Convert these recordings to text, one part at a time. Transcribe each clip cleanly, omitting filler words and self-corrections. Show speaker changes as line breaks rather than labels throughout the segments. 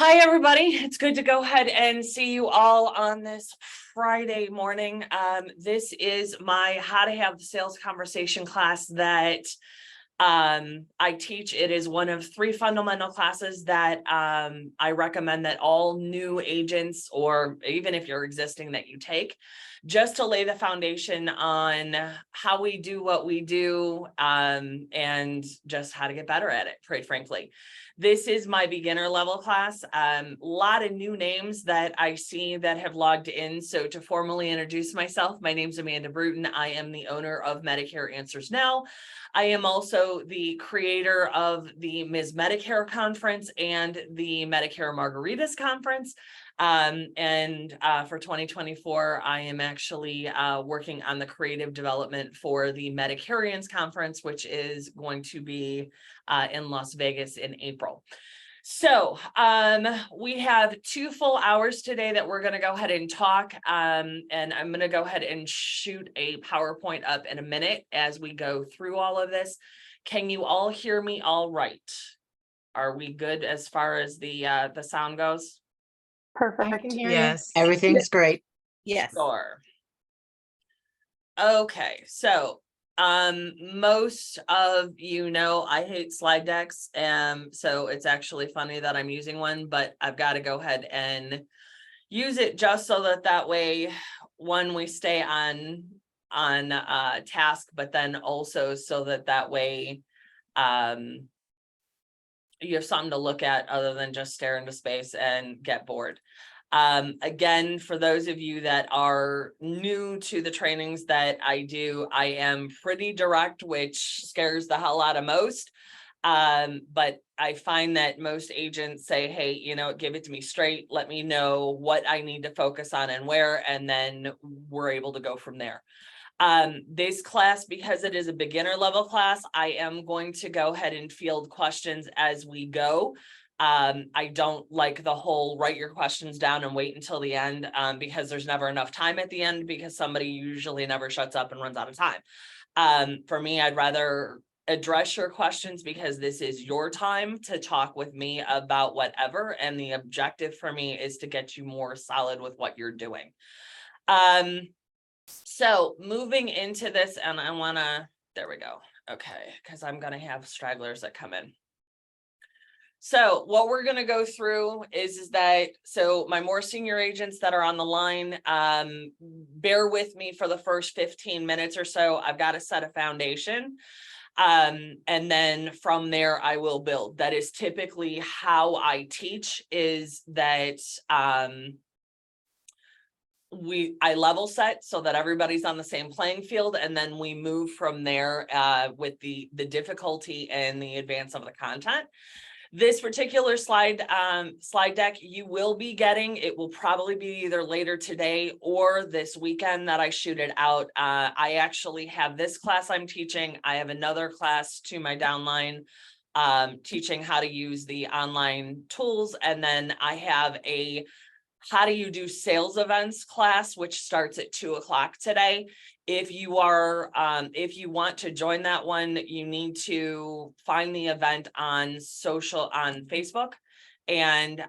Hi, everybody. It's good to go ahead and see you all on this Friday morning. This is my How to Have the Sales Conversation class that I teach. It is one of 3 fundamental classes that I recommend that all new agents, or even if you're existing, that you take, just to lay the foundation on how we do what we do, and just how to get better at it, quite frankly. This is my beginner level class. A lot of new names that I see that have logged in. So to formally introduce myself, my name is Amanda Brewton. I am the owner of Medicare Answers Now. I am also the creator of the Ms. Medicare conference and the Medicare Margaritas conference. For 2024, I am actually working on the creative development for the Medicarians conference, which is going to be in Las Vegas in April. So we have 2 full hours today that we're going to go ahead and talk, and I'm going to go ahead and shoot a PowerPoint up in a minute as we go through all of this. Can you all hear me all right? Are we good as far as the sound goes?
Perfect.
I can hear
Yes,
you.
everything's great.
Yes.
Sure. Okay, so most of you know I hate slide decks, so it's actually funny that I'm using one, but I've got to go ahead and use it just so that way, one, we stay on task, but then also so that way you have something to look at other than just stare into space and get bored. Again, for those of you that are new to the trainings that I do, I am pretty direct, which scares the hell out of most. But I find that most agents say, hey, give it to me straight. Let me know what I need to focus on and where, and then we're able to go from there. This class, because it is a beginner level class, I am going to go ahead and field questions as we go. I don't like the whole write your questions down and wait until the end, because there's never enough time at the end, because somebody usually never shuts up and runs out of time. For me, I'd rather address your questions because this is your time to talk with me about whatever. And the objective for me is to get you more solid with what you're doing. So moving into this, and there we go. Okay, because I'm going to have stragglers that come in. So what we're going to go through is that, so my more senior agents that are on the line, bear with me for the first 15 minutes or so. I've got to set a foundation. And then from there, I will build. That is typically how I teach, is that I level set so that everybody's on the same playing field, and then we move from there with the difficulty and the advance of the content. This particular slide deck you will be getting, it will probably be either later today or this weekend that I shoot it out. I actually have this class I'm teaching. I have another class to my downline teaching how to use the online tools, and then I have a how do you do sales events class, which starts at 2:00 today. If you want to join that one, you need to find the event on Facebook, and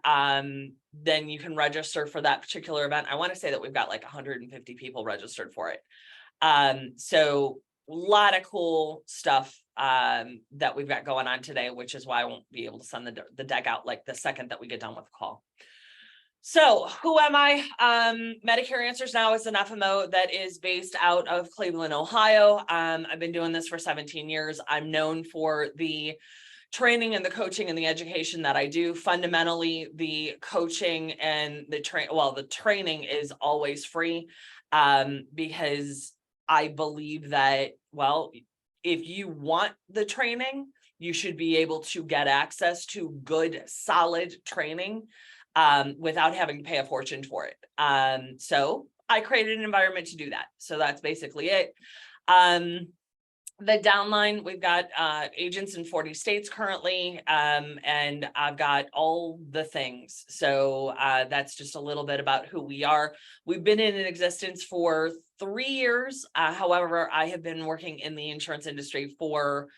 then you can register for that particular event. I want to say that we've got like 150 people registered for it. So a lot of cool stuff that we've got going on today, which is why I won't be able to send the deck out like the second that we get done with the call. So who am I? Medicare Answers Now is an FMO that is based out of Cleveland, Ohio. I've been doing this for 17 years. I'm known for the training and the coaching and the education that I do. Fundamentally, the coaching and the training is always free, because I believe that, well, if you want the training, you should be able to get access to good, solid training without having to pay a fortune for it. So I created an environment to do that. So that's basically it. The downline, we've got agents in 40 states currently, and I've got all the things. So that's just a little bit about who we are. We've been in existence for 3 years. However, I have been working in the insurance industry for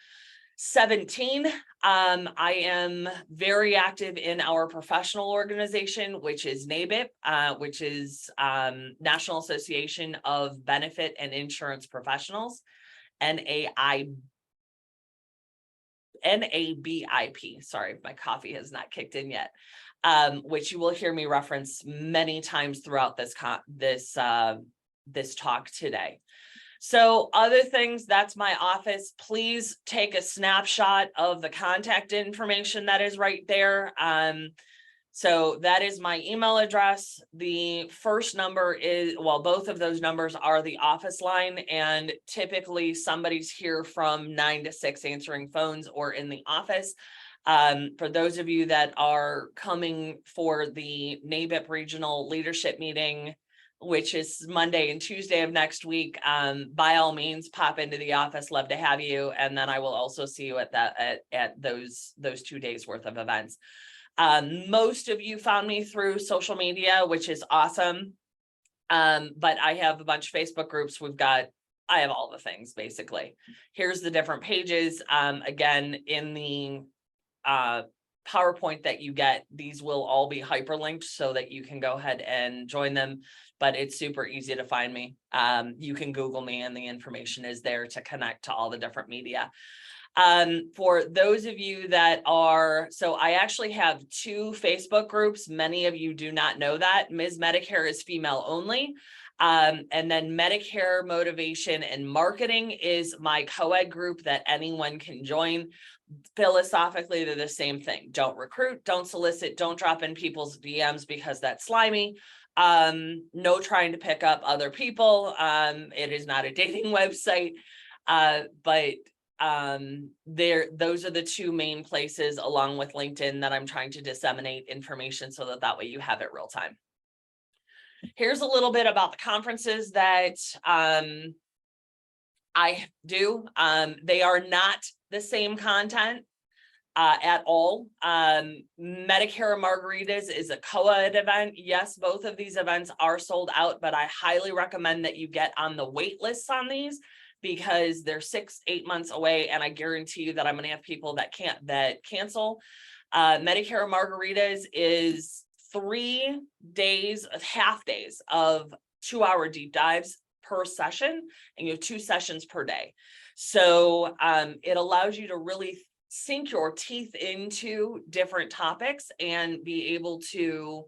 17, I am very active in our professional organization, which is NABIP, which is National Association of Benefit and Insurance Professionals, NABIP. Sorry, my coffee has not kicked in yet. Which you will hear me reference many times throughout this talk today. So other things, that's my office. Please take a snapshot of the contact information that is right there. So that is my email address. The first number is, well, both of those numbers are the office line, and typically somebody's here from 9 to 6 answering phones or in the office. For those of you that are coming for the NABIP regional leadership meeting, which is Monday and Tuesday of next week, by all means, pop into the office. Love to have you. And then I will also see you at those 2 days worth of events. Most of you found me through social media, which is awesome. But I have a bunch of Facebook groups. I have all the things basically. Here's the different pages. Again, in the PowerPoint that you get, these will all be hyperlinked so that you can go ahead and join them, but it's super easy to find me. You can Google me and the information is there to connect to all the different media. For those of you that are, so I actually have 2 Facebook groups. Many of you do not know that. Ms. Medicare is female only. And then Medicare Motivation and Marketing is my co-ed group that anyone can join. Philosophically, they're the same thing. Don't recruit, don't solicit, don't drop in people's DMs because that's slimy. No trying to pick up other people. It is not a dating website, but those are the 2 main places, along with LinkedIn, that I'm trying to disseminate information so that way you have it real time. Here's a little bit about the conferences that I do. They are not the same content at all. Medicare Margaritas is a co-ed event. Yes, both of these events are sold out, but I highly recommend that you get on the wait lists on these because they're 6-8 months away, and I guarantee you that I'm going to have people that cancel. Medicare Margaritas is 3 days, half days of 2-hour deep dives per session, and you have 2 sessions per day. So it allows you to really sink your teeth into different topics and be able to,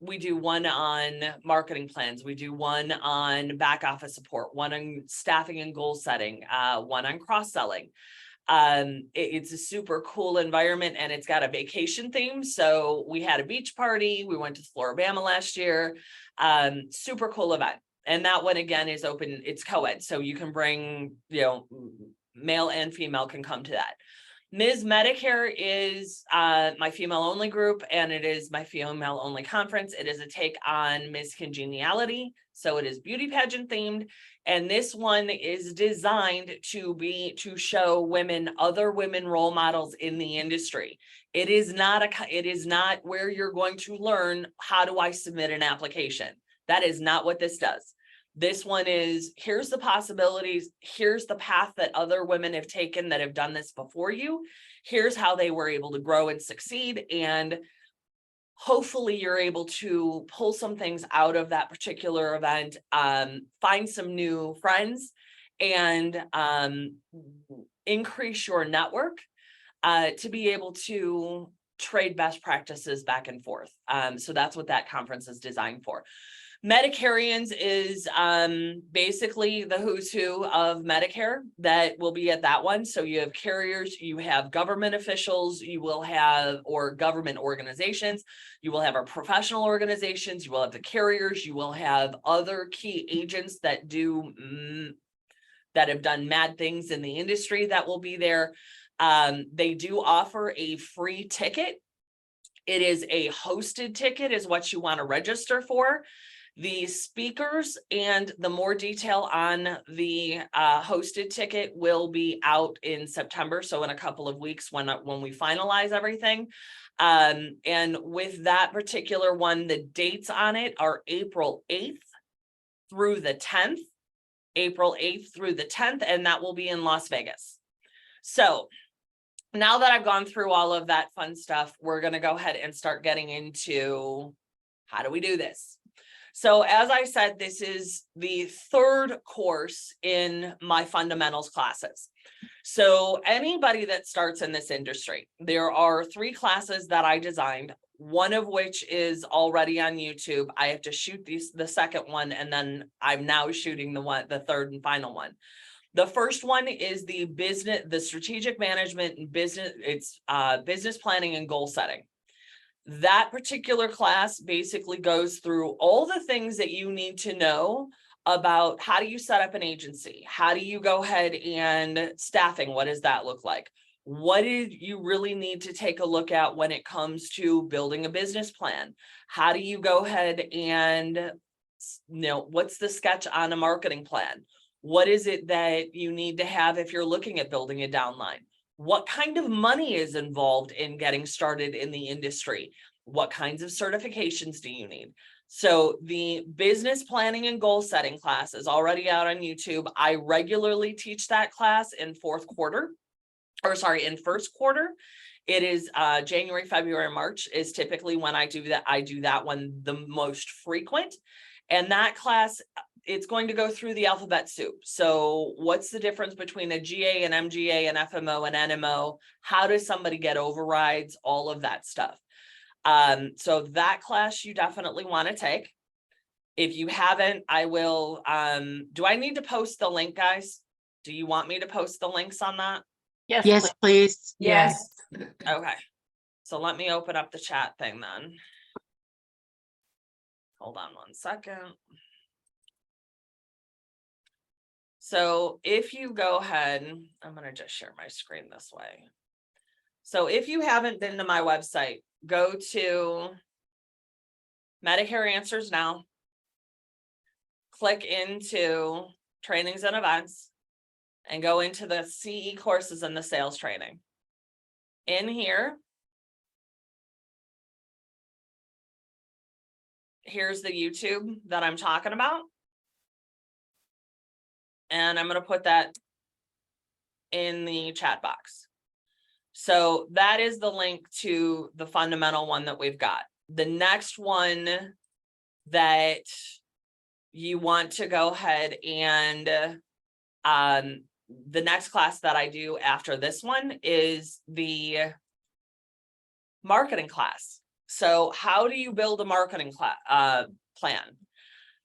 we do one on marketing plans, we do one on back office support, one on staffing and goal setting, one on cross-selling. It's a super cool environment, and it's got a vacation theme. So we had a beach party. We went to Floribama last year. Super cool event. And that one again is open. It's co-ed. So you can bring, male and female can come to that. Ms. Medicare is my female only group, and it is my female only conference. It is a take on Ms. Congeniality. So it is beauty pageant themed. And this one is designed to show women, other women role models in the industry. It is not where you're going to learn, how do I submit an application? That is not what this does. This one is, here's the possibilities. Here's the path that other women have taken that have done this before you. Here's how they were able to grow and succeed. And hopefully you're able to pull some things out of that particular event, find some new friends, and increase your network to be able to trade best practices back and forth. So that's what that conference is designed for. Medicarians is basically the who's who of Medicare that will be at that one. So you have carriers, you have government officials, you will have, or government organizations, you will have our professional organizations, you will have the carriers, you will have other key agents that have done mad things in the industry that will be there. They do offer a free ticket. It is a hosted ticket is what you want to register for. The speakers and the more detail on the hosted ticket will be out in September. So in a couple of weeks when we finalize everything. And with that particular one, the dates on it are April 8th through the 10th. April 8th through the 10th, and that will be in Las Vegas. So now that I've gone through all of that fun stuff, we're going to go ahead and start getting into how do we do this? So as I said, this is the third course in my fundamentals classes. So anybody that starts in this industry, there are 3 classes that I designed, one of which is already on YouTube. I have to shoot the second one, and then I'm now shooting the third and final one. The first one is the strategic management and business, it's business planning and goal setting. That particular class basically goes through all the things that you need to know about how do you set up an agency? How do you go ahead and staffing? What does that look like? What do you really need to take a look at when it comes to building a business plan? How do you go ahead and, what's the sketch on a marketing plan? What is it that you need to have if you're looking at building a downline? What kind of money is involved in getting started in the industry? What kinds of certifications do you need? So the business planning and goal setting class is already out on YouTube. I regularly teach that class in first quarter. It is January, February, March is typically when I do that. I do that one the most frequent. And that class, it's going to go through the alphabet soup. So what's the difference between a GA, an MGA, an FMO, an NMO? How does somebody get overrides? All of that stuff. So that class you definitely want to take. If you haven't, I will, do I need to post the link, guys? Do you want me to post the links on that?
Yes, please.
Yes.
Okay. So let me open up the chat thing then. Hold on one second. So if you go ahead, I'm going to just share my screen this way. So if you haven't been to my website, go to Medicare Answers Now, click into trainings and events, and go into the CE courses and the sales training. In here, here's the YouTube that I'm talking about. And I'm going to put that in the chat box. So that is the link to the fundamental one that we've got. The next one that you want to go ahead and the next class that I do after this one is the marketing class. So how do you build a marketing plan?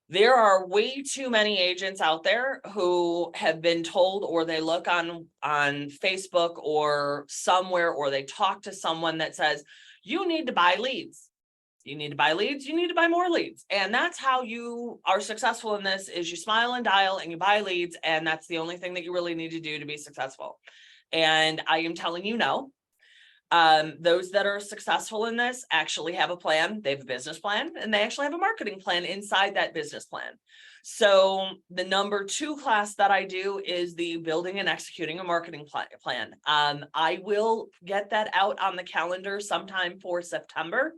There are way too many agents out there who have been told, or they look on Facebook or somewhere, or they talk to someone that says, you need to buy leads. You need to buy leads. You need to buy more leads. And that's how you are successful in this, is you smile and dial and you buy leads. And that's the only thing that you really need to do to be successful. And I am telling you, no. Those that are successful in this actually have a plan. They have a business plan, and they actually have a marketing plan inside that business plan. So the number 2 class that I do is the building and executing a marketing plan. I will get that out on the calendar sometime for September.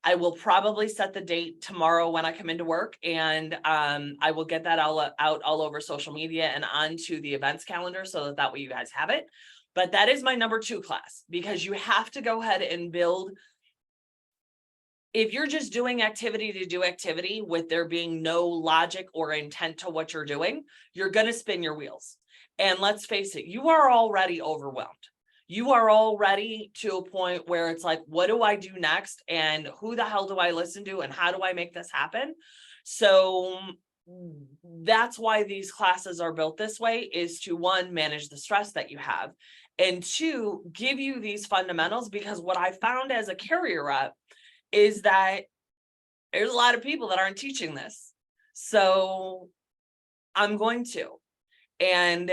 I will probably set the date tomorrow when I come into work, and I will get that out all over social media and onto the events calendar so that way you guys have it. But that is my number 2 class, because you have to go ahead and build. If you're just doing activity to do activity with there being no logic or intent to what you're doing, you're going to spin your wheels. And let's face it, you are already overwhelmed. You are already to a point where it's like, what do I do next? And who the hell do I listen to? And how do I make this happen? So that's why these classes are built this way, is to, 1, manage the stress that you have, and 2, give you these fundamentals. Because what I found as a carrier rep is that there's a lot of people that aren't teaching this. So I'm going to, and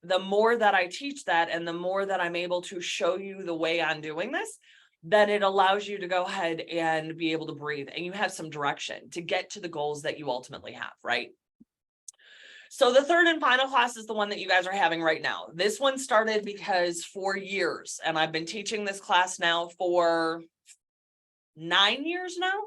the more that I teach that, and the more that I'm able to show you the way I'm doing this, then it allows you to go ahead and be able to breathe, and you have some direction to get to the goals that you ultimately have, right? So the third and final class is the one that you guys are having right now. This one started because for years, and I've been teaching this class now for 9 years now.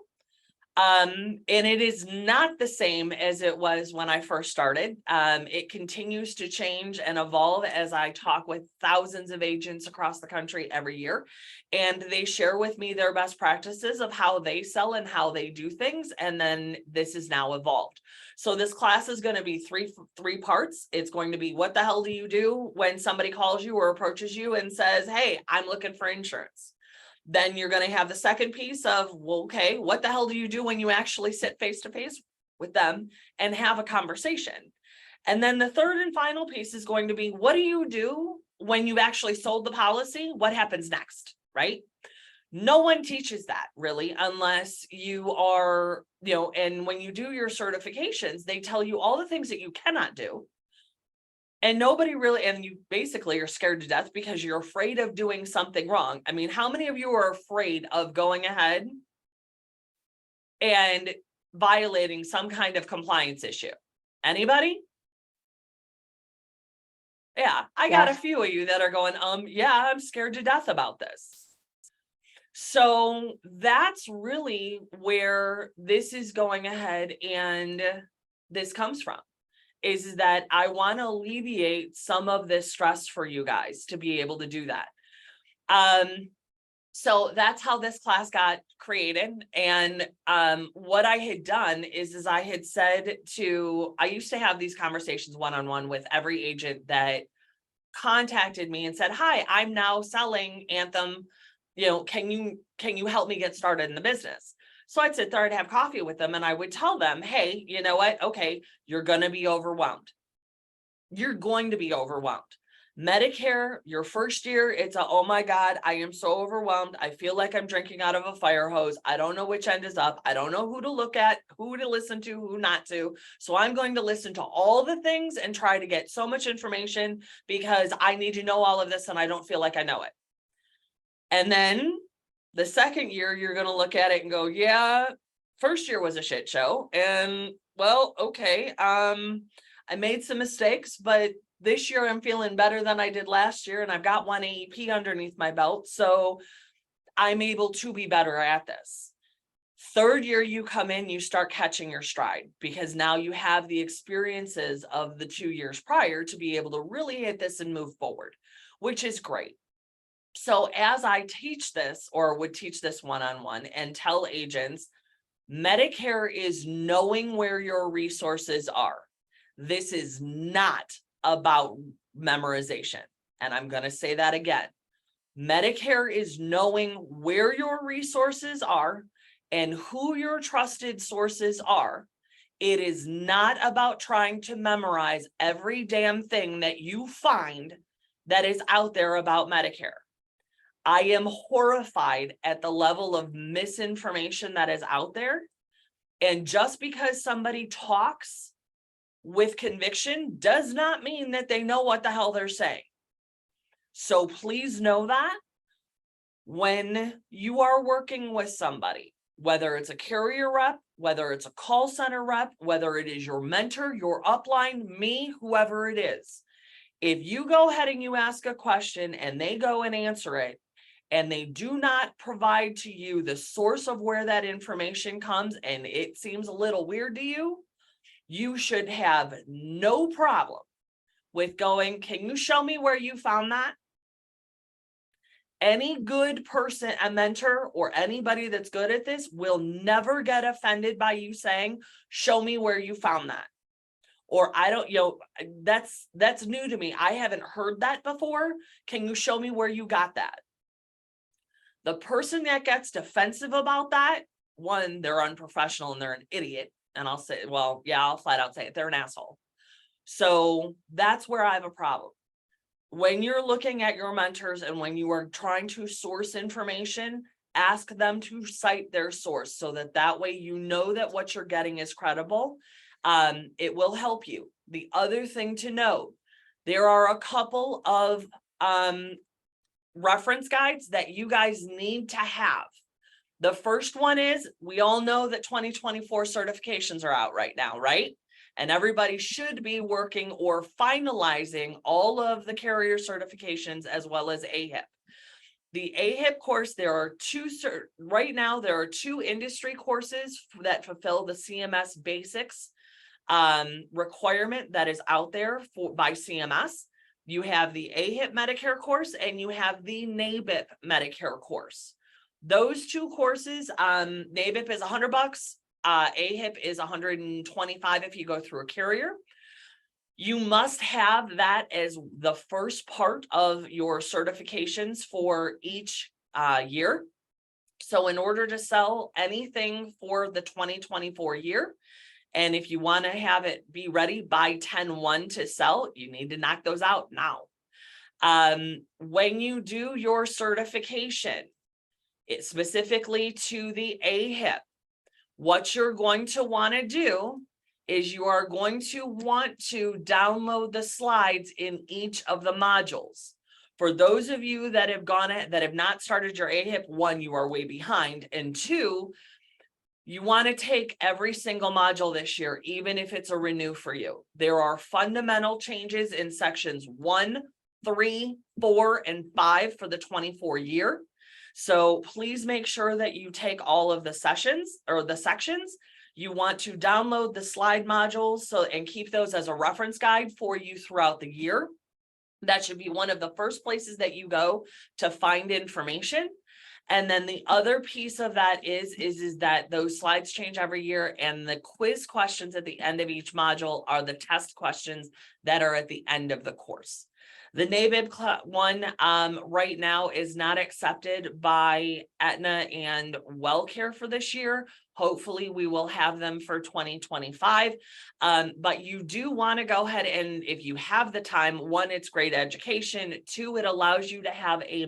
And it is not the same as it was when I first started. It continues to change and evolve as I talk with thousands of agents across the country every year. And they share with me their best practices of how they sell and how they do things. And then this is now evolved. So this class is going to be three parts. It's going to be, what the hell do you do when somebody calls you or approaches you and says, hey, I'm looking for insurance? Then you're going to have the second piece of, well, okay, what the hell do you do when you actually sit face to face with them and have a conversation? And then the third and final piece is going to be, what do you do when you've actually sold the policy? What happens next, right? No one teaches that really, unless you are, and when you do your certifications, they tell you all the things that you cannot do. And nobody really, and you basically are scared to death because you're afraid of doing something wrong. I mean, how many of you are afraid of going ahead and violating some kind of compliance issue? Anybody? Yeah, I got a few of you that are going, yeah, I'm scared to death about this. So that's really where this is going ahead and this comes from. Is that I want to alleviate some of this stress for you guys to be able to do that. So that's how this class got created. And what I had done is I had said I used to have these conversations one-on-one with every agent that contacted me and said, hi, I'm now selling Anthem. Can you help me get started in the business? So I'd sit there, I'd have coffee with them, and I would tell them, hey, you know what? Okay, you're going to be overwhelmed. You're going to be overwhelmed. Medicare, your first year, it's oh my God, I am so overwhelmed. I feel like I'm drinking out of a fire hose. I don't know which end is up. I don't know who to look at, who to listen to, who not to. So I'm going to listen to all the things and try to get so much information because I need to know all of this and I don't feel like I know it. And then the second year, you're going to look at it and go, yeah, first year was a shit show. And well, okay, I made some mistakes, but this year I'm feeling better than I did last year. And I've got one AEP underneath my belt. So I'm able to be better at this. Third year you come in, you start catching your stride because now you have the experiences of the 2 years prior to be able to really hit this and move forward, which is great. So as I teach this or would teach this one-on-one and tell agents, Medicare is knowing where your resources are. This is not about memorization. And I'm going to say that again. Medicare is knowing where your resources are and who your trusted sources are. It is not about trying to memorize every damn thing that you find that is out there about Medicare. I am horrified at the level of misinformation that is out there. And just because somebody talks with conviction does not mean that they know what the hell they're saying. So please know that when you are working with somebody, whether it's a carrier rep, whether it's a call center rep, whether it is your mentor, your upline, me, whoever it is, if you go ahead and you ask a question and they go and answer it, and they do not provide to you the source of where that information comes, and it seems a little weird to you, you should have no problem with going, can you show me where you found that? Any good person, a mentor, or anybody that's good at this will never get offended by you saying, show me where you found that. Or I don't, that's new to me. I haven't heard that before. Can you show me where you got that? The person that gets defensive about that, one, they're unprofessional and they're an idiot. And I'll say, well, yeah, I'll flat out say it. They're an asshole. So that's where I have a problem. When you're looking at your mentors and when you are trying to source information, ask them to cite their source so that way you know that what you're getting is credible. It will help you. The other thing to note, there are a couple of reference guides that you guys need to have. The first one is, we all know that 2024 certifications are out right now, right? And everybody should be working or finalizing all of the carrier certifications as well as AHIP. The AHIP course, there are right now, there are 2 industry courses that fulfill the CMS basics requirement that is out there by CMS. You have the AHIP Medicare course and you have the NABIP Medicare course. Those 2 courses, NABIP is $100, AHIP is $125 if you go through a carrier. You must have that as the first part of your certifications for each year. So in order to sell anything for the 2024 year, and if you want to have it be ready by 10/1 to sell, you need to knock those out now. When you do your certification, it's specifically to the AHIP, what you're going to want to do is you are going to want to download the slides in each of the modules. For those of you that have not started your AHIP, 1, you are way behind, and 2, you want to take every single module this year, even if it's a renew for you. There are fundamental changes in sections 1, 3, 4, and 5 for the 24 year. So please make sure that you take all of the sessions or the sections. You want to download the slide modules and keep those as a reference guide for you throughout the year. That should be one of the first places that you go to find information. And then the other piece of that is that those slides change every year, and the quiz questions at the end of each module are the test questions that are at the end of the course. The NABIP one right now is not accepted by Aetna and WellCare for this year. Hopefully we will have them for 2025. But you do want to go ahead and, if you have the time, 1, it's great education. 2, it allows you to have a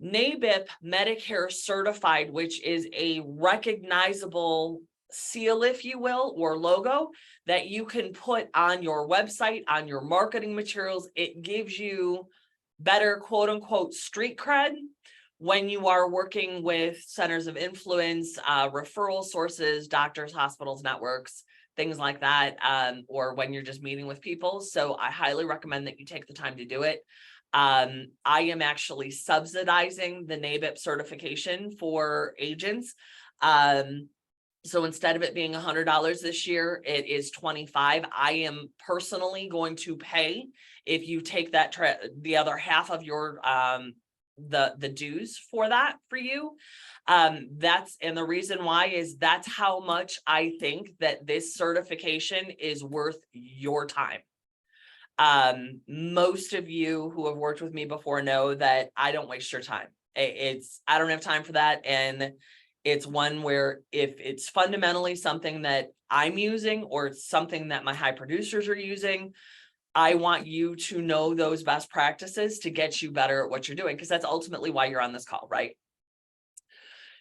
NABIP Medicare certified, which is a recognizable seal, if you will, or logo that you can put on your website, on your marketing materials. It gives you better quote unquote street cred when you are working with centers of influence, referral sources, doctors, hospitals, networks, things like that, or when you're just meeting with people. So I highly recommend that you take the time to do it. I am actually subsidizing the NABIP certification for agents. So instead of it being $100 this year, it is $25. I am personally going to pay if you take that the other half of your the dues for that for you. And the reason why is that's how much I think that this certification is worth your time. Most of you who have worked with me before know that I don't waste your time. I don't have time for that. And it's one where if it's fundamentally something that I'm using, or it's something that my high producers are using, I want you to know those best practices to get you better at what you're doing, because that's ultimately why you're on this call, right?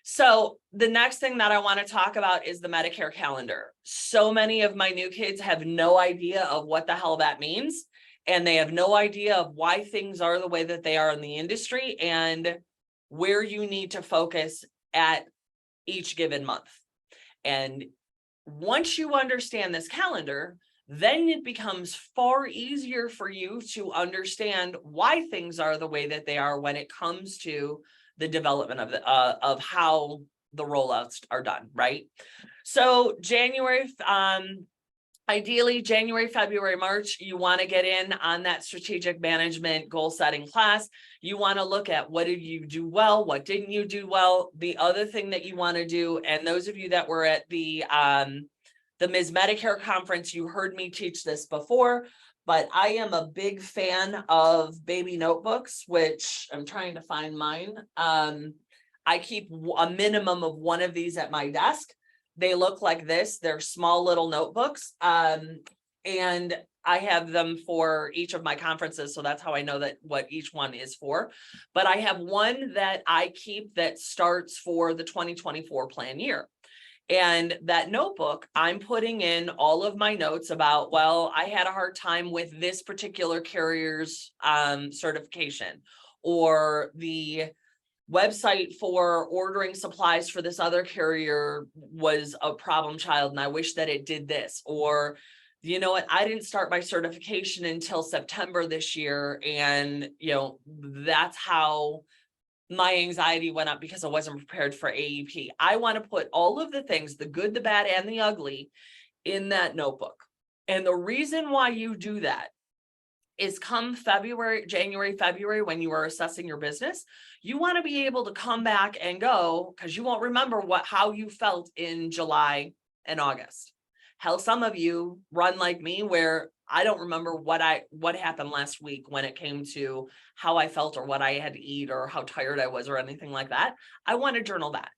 So the next thing that I want to talk about is the Medicare calendar. So many of my new kids have no idea of what the hell that means. And they have no idea of why things are the way that they are in the industry and where you need to focus at each given month. And once you understand this calendar, then it becomes far easier for you to understand why things are the way that they are when it comes to the development of how the rollouts are done, right? So ideally January, February, March, you want to get in on that strategic management goal setting class. You want to look at what did you do well, what didn't you do well. The other thing that you want to do, and those of you that were at the Ms. Medicare conference, you heard me teach this before, but I am a big fan of baby notebooks, which I'm trying to find mine. I keep a minimum of 1 of these at my desk. They look like this. They're small little notebooks. And I have them for each of my conferences. So that's how I know that what each one is for. But I have one that I keep that starts for the 2024 plan year. And that notebook, I'm putting in all of my notes about, well, I had a hard time with this particular carrier's certification, or the website for ordering supplies for this other carrier was a problem child and I wish that it did this, or you know what, I didn't start my certification until September this year. And, that's how my anxiety went up, because I wasn't prepared for AEP. I want to put all of the things, the good, the bad, and the ugly, in that notebook. And the reason why you do that is come January, February, when you are assessing your business, you want to be able to come back and go, because you won't remember how you felt in July and August. Hell, some of you run like me, where I don't remember what happened last week when it came to how I felt or what I had to eat or how tired I was or anything like that. I want to journal that.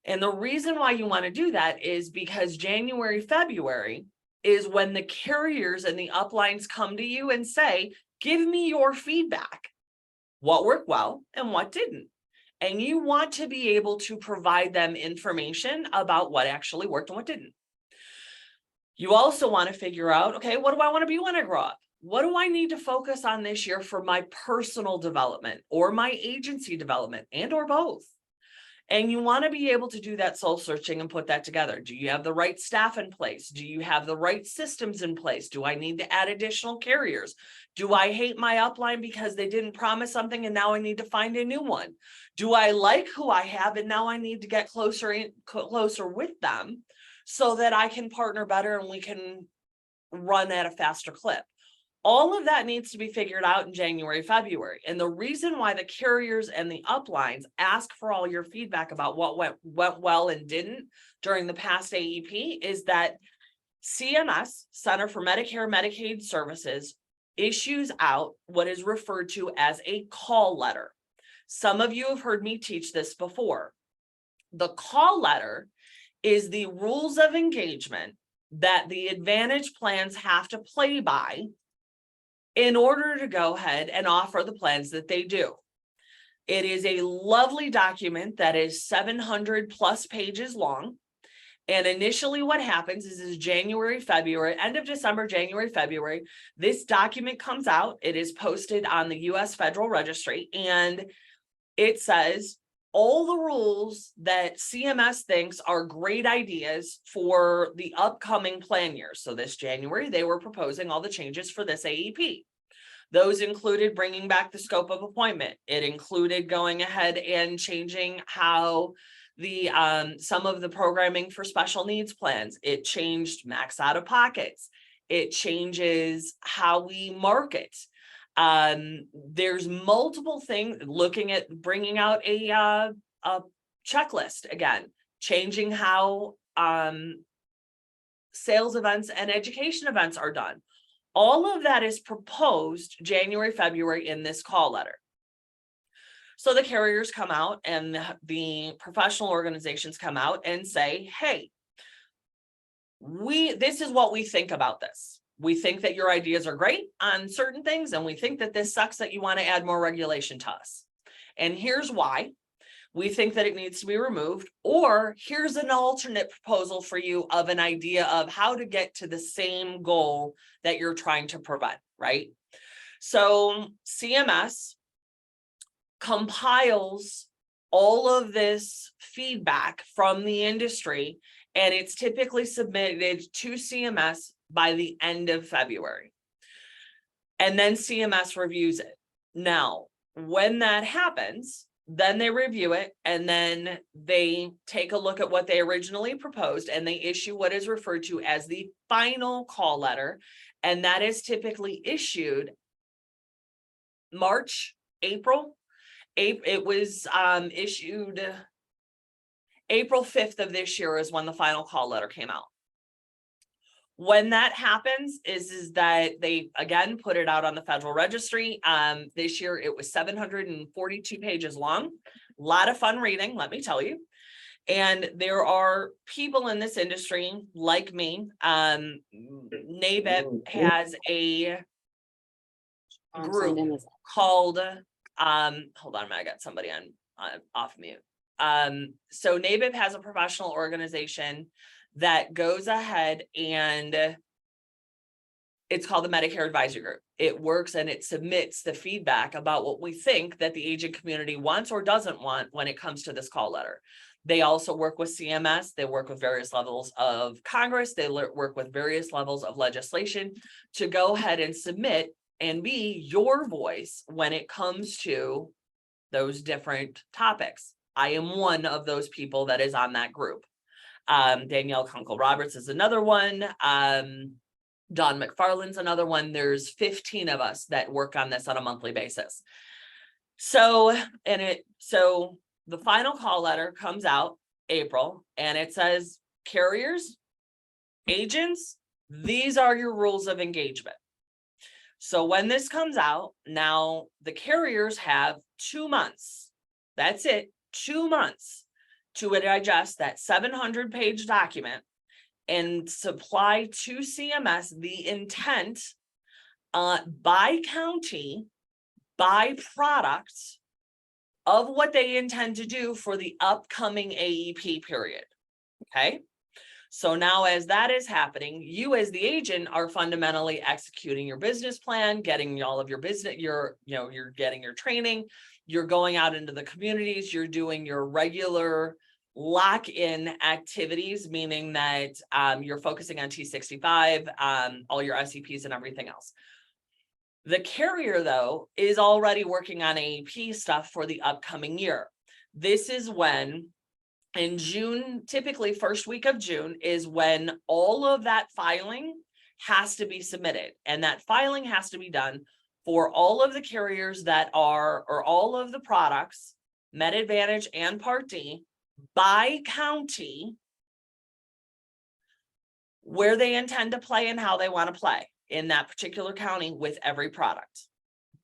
And the reason why you want to do that is because January, February is when the carriers and the uplines come to you and say, give me your feedback. What worked well and what didn't. And you want to be able to provide them information about what actually worked and what didn't. You also want to figure out, okay, what do I want to be when I grow up? What do I need to focus on this year for my personal development or my agency development, and or both? And you want to be able to do that soul searching and put that together. Do you have the right staff in place? Do you have the right systems in place? Do I need to add additional carriers? Do I hate my upline because they didn't promise something and now I need to find a new one? Do I like who I have and now I need to get closer with them so that I can partner better and we can run at a faster clip? All of that needs to be figured out in January, February. And the reason why the carriers and the uplines ask for all your feedback about what went well and didn't during the past AEP is that CMS, Center for Medicare and Medicaid Services, issues out what is referred to as a call letter. Some of you have heard me teach this before. The call letter is the rules of engagement that the Advantage plans have to play by in order to go ahead and offer the plans that they do. It is a lovely document that is 700 plus pages long. And initially what happens is January, February, end of December, January, February, this document comes out. It is posted on the US Federal Registry, and it says all the rules that CMS thinks are great ideas for the upcoming plan year. So this January, they were proposing all the changes for this AEP. Those included bringing back the scope of appointment. It included going ahead and changing how the some of the programming for special needs plans. It changed max out of pockets. It changes how we market. There's multiple things, looking at bringing out a checklist again, changing how sales events and education events are done. All of that is proposed January, February in this call letter. So the carriers come out and the professional organizations come out and say, hey, this is what we think about this. We think that your ideas are great on certain things, and we think that this sucks that you want to add more regulation to us. And here's why. We think that it needs to be removed, or here's an alternate proposal for you of an idea of how to get to the same goal that you're trying to prevent, right? So CMS compiles all of this feedback from the industry, and it's typically submitted to CMS by the end of February. And then CMS reviews it. Now, when that happens, then they review it, and then they take a look at what they originally proposed, and they issue what is referred to as the final call letter. And that is typically issued March, April. It was issued April 5th of this year is when the final call letter came out. When that happens is that they again put it out on the Federal Registry. This year it was 742 pages long. A lot of fun reading, let me tell you. And there are people in this industry like me. NABIP has a group called hold on a minute, I got somebody on off mute. So NABIP has a professional organization that goes ahead and It's called the Medicare Advisory Group. It works and it submits the feedback about what we think that the agent community wants or doesn't want when it comes to this call letter. They also work with CMS. They work with various levels of Congress. They work with various levels of legislation to go ahead and submit and be your voice when it comes to those different topics. I am one of those people that is on that group. Danielle Kunkel-Roberts is another one. Don McFarland's another one. There's 15 of us that work on this on a monthly basis. So the final call letter comes out April, and it says, carriers, agents, these are your rules of engagement. So when this comes out, now the carriers have 2 months. That's it, 2 months to digest that 700-page document and supply to CMS the intent by county, by product of what they intend to do for the upcoming AEP period. Okay. So now as that is happening, you as the agent are fundamentally executing your business plan, getting all of your business, you're getting your training, you're going out into the communities, you're doing your regular lock-in activities, meaning that you're focusing on T65, all your SEPs and everything else. The carrier, though, is already working on AEP stuff for the upcoming year. This is when in June, typically first week of June, is when all of that filing has to be submitted. And that filing has to be done for all of the carriers that are, or all of the products, Med Advantage and Part D, by county, where they intend to play and how they want to play in that particular county with every product.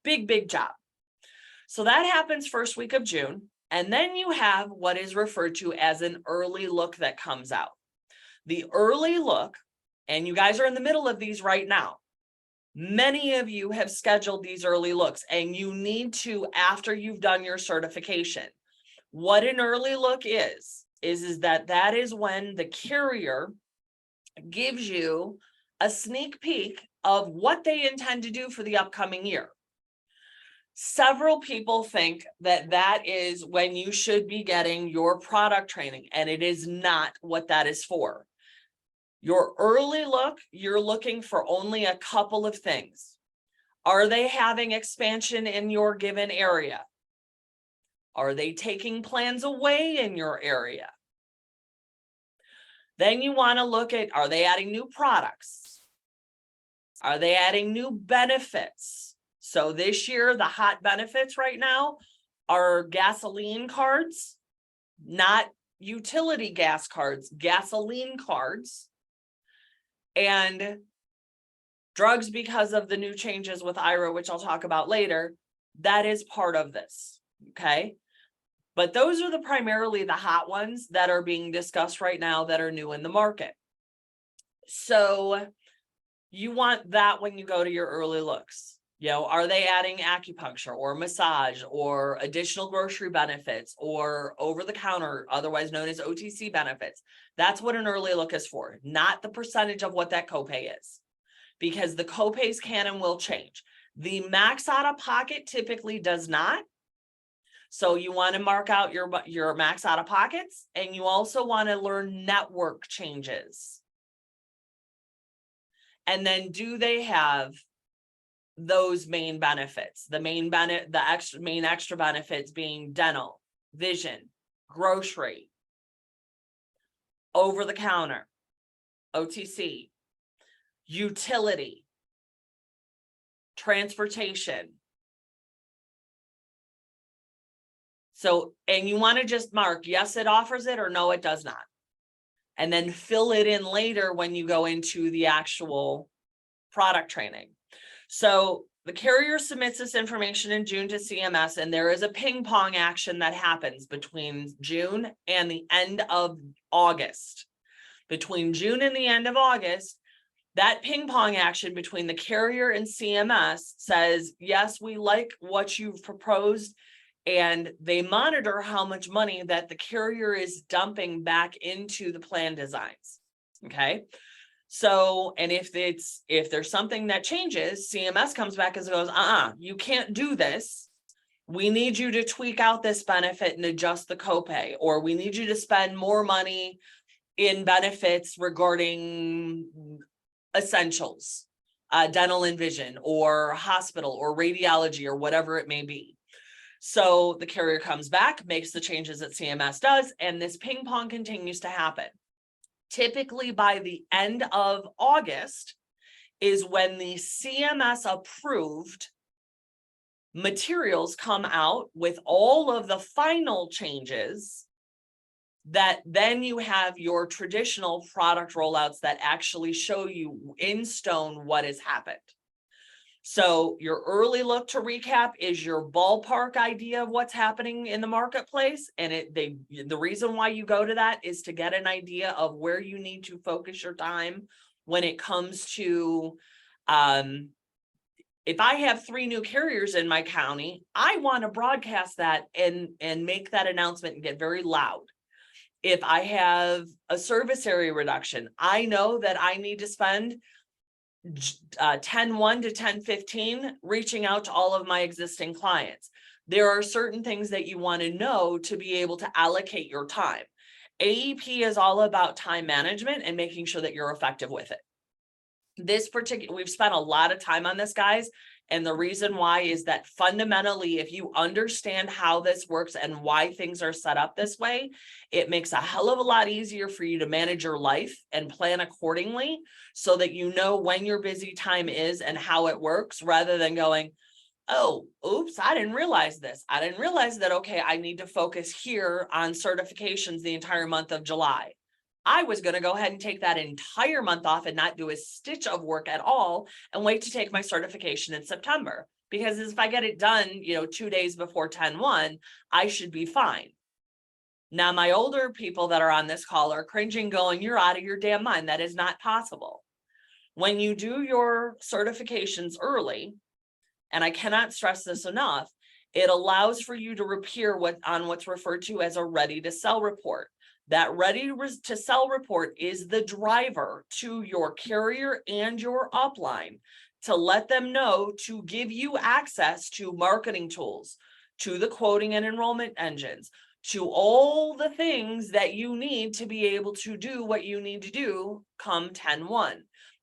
Big, big job. So that happens first week of June. And then you have what is referred to as an early look that comes out. The early look, and you guys are in the middle of these right now. Many of you have scheduled these early looks, and you need to after you've done your certification. What an early look is that is when the carrier gives you a sneak peek of what they intend to do for the upcoming year. Several people think that that is when you should be getting your product training, and it is not what that is for. Your early look, you're looking for only a couple of things. Are they having expansion in your given area? Are they taking plans away in your area? Then you want to look at, are they adding new products? Are they adding new benefits? So this year, the hot benefits right now are gasoline cards, not utility gas cards, gasoline cards, and drugs because of the new changes with IRA, which I'll talk about later. That is part of this, okay? But those are primarily the hot ones that are being discussed right now that are new in the market. So you want that when you go to your early looks. Are they adding acupuncture or massage or additional grocery benefits or over-the-counter, otherwise known as OTC benefits? That's what an early look is for, not the percentage of what that copay is, because the copays can and will change. The max out-of-pocket typically does not. So you want to mark out your max out-of-pockets, and you also want to learn network changes. And then do they have those main benefits? The main extra benefits being dental, vision, grocery, over the counter, OTC, utility, transportation. So, and you want to just mark, yes, it offers it, or no, it does not. And then fill it in later when you go into the actual product training. So the carrier submits this information in June to CMS, and there is a ping pong action that happens between June and the end of August. Between June and the end of August, that ping pong action between the carrier and CMS says, yes, we like what you've proposed, and they monitor how much money that the carrier is dumping back into the plan designs. Okay. So, and if there's something that changes, CMS comes back and goes, you can't do this. We need you to tweak out this benefit and adjust the copay, or we need you to spend more money in benefits regarding essentials, dental and vision, or hospital, or radiology, or whatever it may be. So the carrier comes back, makes the changes that CMS does, and this ping pong continues to happen. Typically by the end of August is when the CMS approved materials come out with all of the final changes, that then you have your traditional product rollouts that actually show you in stone what has happened. So your early look to recap is your ballpark idea of what's happening in the marketplace. And the reason why you go to that is to get an idea of where you need to focus your time when it comes to, if I have 3 new carriers in my county, I want to broadcast that and make that announcement and get very loud. If I have a service area reduction, I know that I need to spend 10-1 to 10-15 reaching out to all of my existing clients. There are certain things that you want to know to be able to allocate your time. AEP is all about time management and making sure that you're effective with it. We've spent a lot of time on this, guys. And the reason why is that fundamentally, if you understand how this works and why things are set up this way, it makes a hell of a lot easier for you to manage your life and plan accordingly so that you know when your busy time is and how it works, rather than going, oh, oops, I didn't realize this. I didn't realize that, okay, I need to focus here on certifications the entire month of July. I was going to go ahead and take that entire month off and not do a stitch of work at all and wait to take my certification in September. Because if I get it done, 2 days before 10-1, I should be fine. Now, my older people that are on this call are cringing, going, you're out of your damn mind. That is not possible. When you do your certifications early, and I cannot stress this enough, it allows for you to appear on what's referred to as a ready to sell report. That ready to sell report is the driver to your carrier and your upline to let them know to give you access to marketing tools, to the quoting and enrollment engines, to all the things that you need to be able to do what you need to do come 10-1.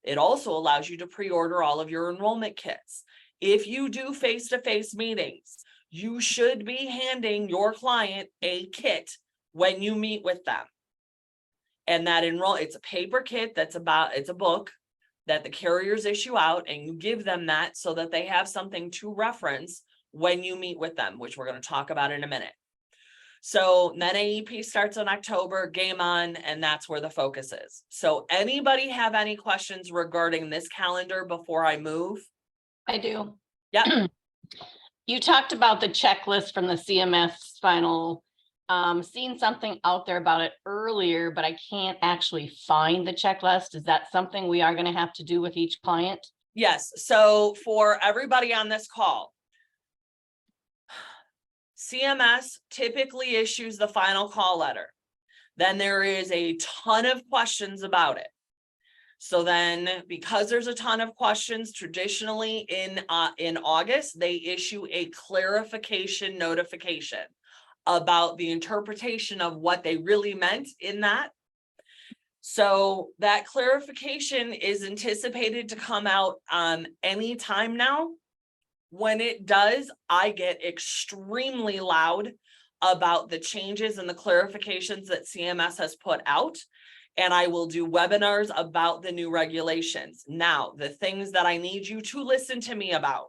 It also allows you to pre-order all of your enrollment kits. If you do face-to-face meetings, you should be handing your client a kit when you meet with them. And that it's a paper kit it's a book that the carriers issue out, and you give them that so that they have something to reference when you meet with them, which we're going to talk about in a minute. So then AEP starts in October, game on, and that's where the focus is. So anybody have any questions regarding this calendar before I move?
I do.
Yeah.
You talked about the checklist from the CMS final. Seen something out there about it earlier, but I can't actually find the checklist. Is that something we are going to have to do with each client?
Yes. So for everybody on this call, CMS typically issues the final call letter. Then there is a ton of questions about it. So then, because there's a ton of questions, traditionally in August, they issue a clarification notification about the interpretation of what they really meant in that. So that clarification is anticipated to come out any time now. When it does, I get extremely loud about the changes and the clarifications that CMS has put out. And I will do webinars about the new regulations. Now, the things that I need you to listen to me about.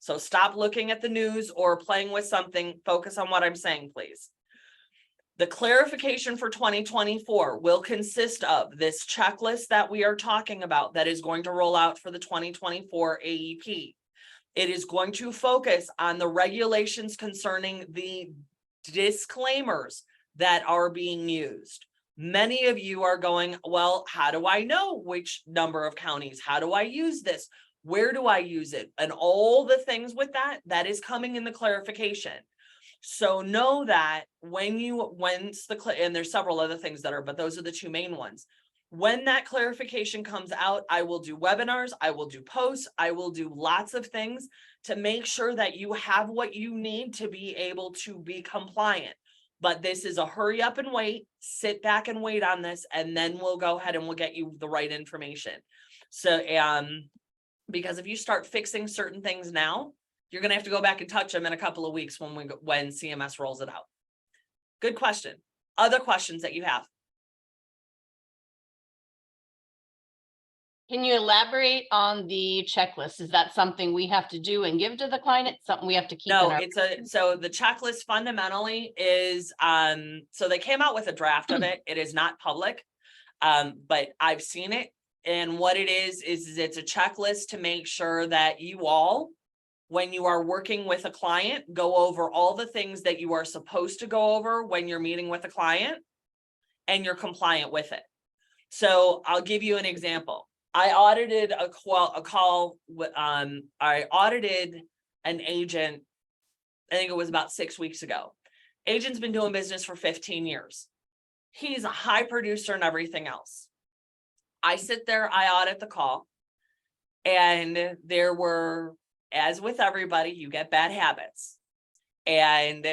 So stop looking at the news or playing with something. Focus on what I'm saying, please. The clarification for 2024 will consist of this checklist that we are talking about that is going to roll out for the 2024 AEP. It is going to focus on the regulations concerning the disclaimers that are being used. Many of you are going, well, how do I know which number of counties? How do I use this? Where do I use it? And all the things with that is coming in the clarification. So know that and there's several other things but those are the two main ones. When that clarification comes out, I will do webinars, I will do posts, I will do lots of things to make sure that you have what you need to be able to be compliant. But this is a hurry up and wait, sit back and wait on this, and then we'll go ahead and we'll get you the right information. So, because if you start fixing certain things now, you're going to have to go back and touch them in a couple of weeks when CMS rolls it out. Good question. Other questions that you have?
Can you elaborate on the checklist? Is that something we have to do and give to the client? It's something we have to keep in
No,
our.
so the checklist fundamentally is, so they came out with a draft of it. It is not public. But I've seen it. And what it is it's a checklist to make sure that you all, when you are working with a client, go over all the things that you are supposed to go over when you're meeting with a client and you're compliant with it. So I'll give you an example. I audited I audited an agent, I think it was about 6 weeks ago. Agent's been doing business for 15 years. He's a high producer and everything else. I sit there, I audit the call, and there were, as with everybody, you get bad habits. And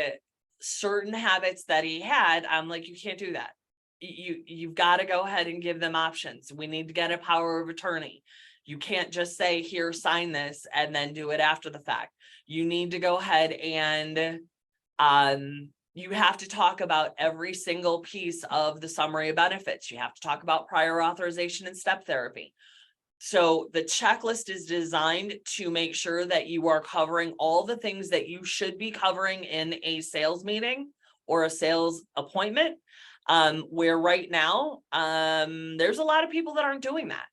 certain habits that he had, I'm like, you can't do that. You've got to go ahead and give them options. We need to get a power of attorney. You can't just say, here, sign this, and then do it after the fact. You need to go ahead and you have to talk about every single piece of the summary of benefits. You have to talk about prior authorization and step therapy. So the checklist is designed to make sure that you are covering all the things that you should be covering in a sales meeting or a sales appointment. Where right now, there's a lot of people that aren't doing that.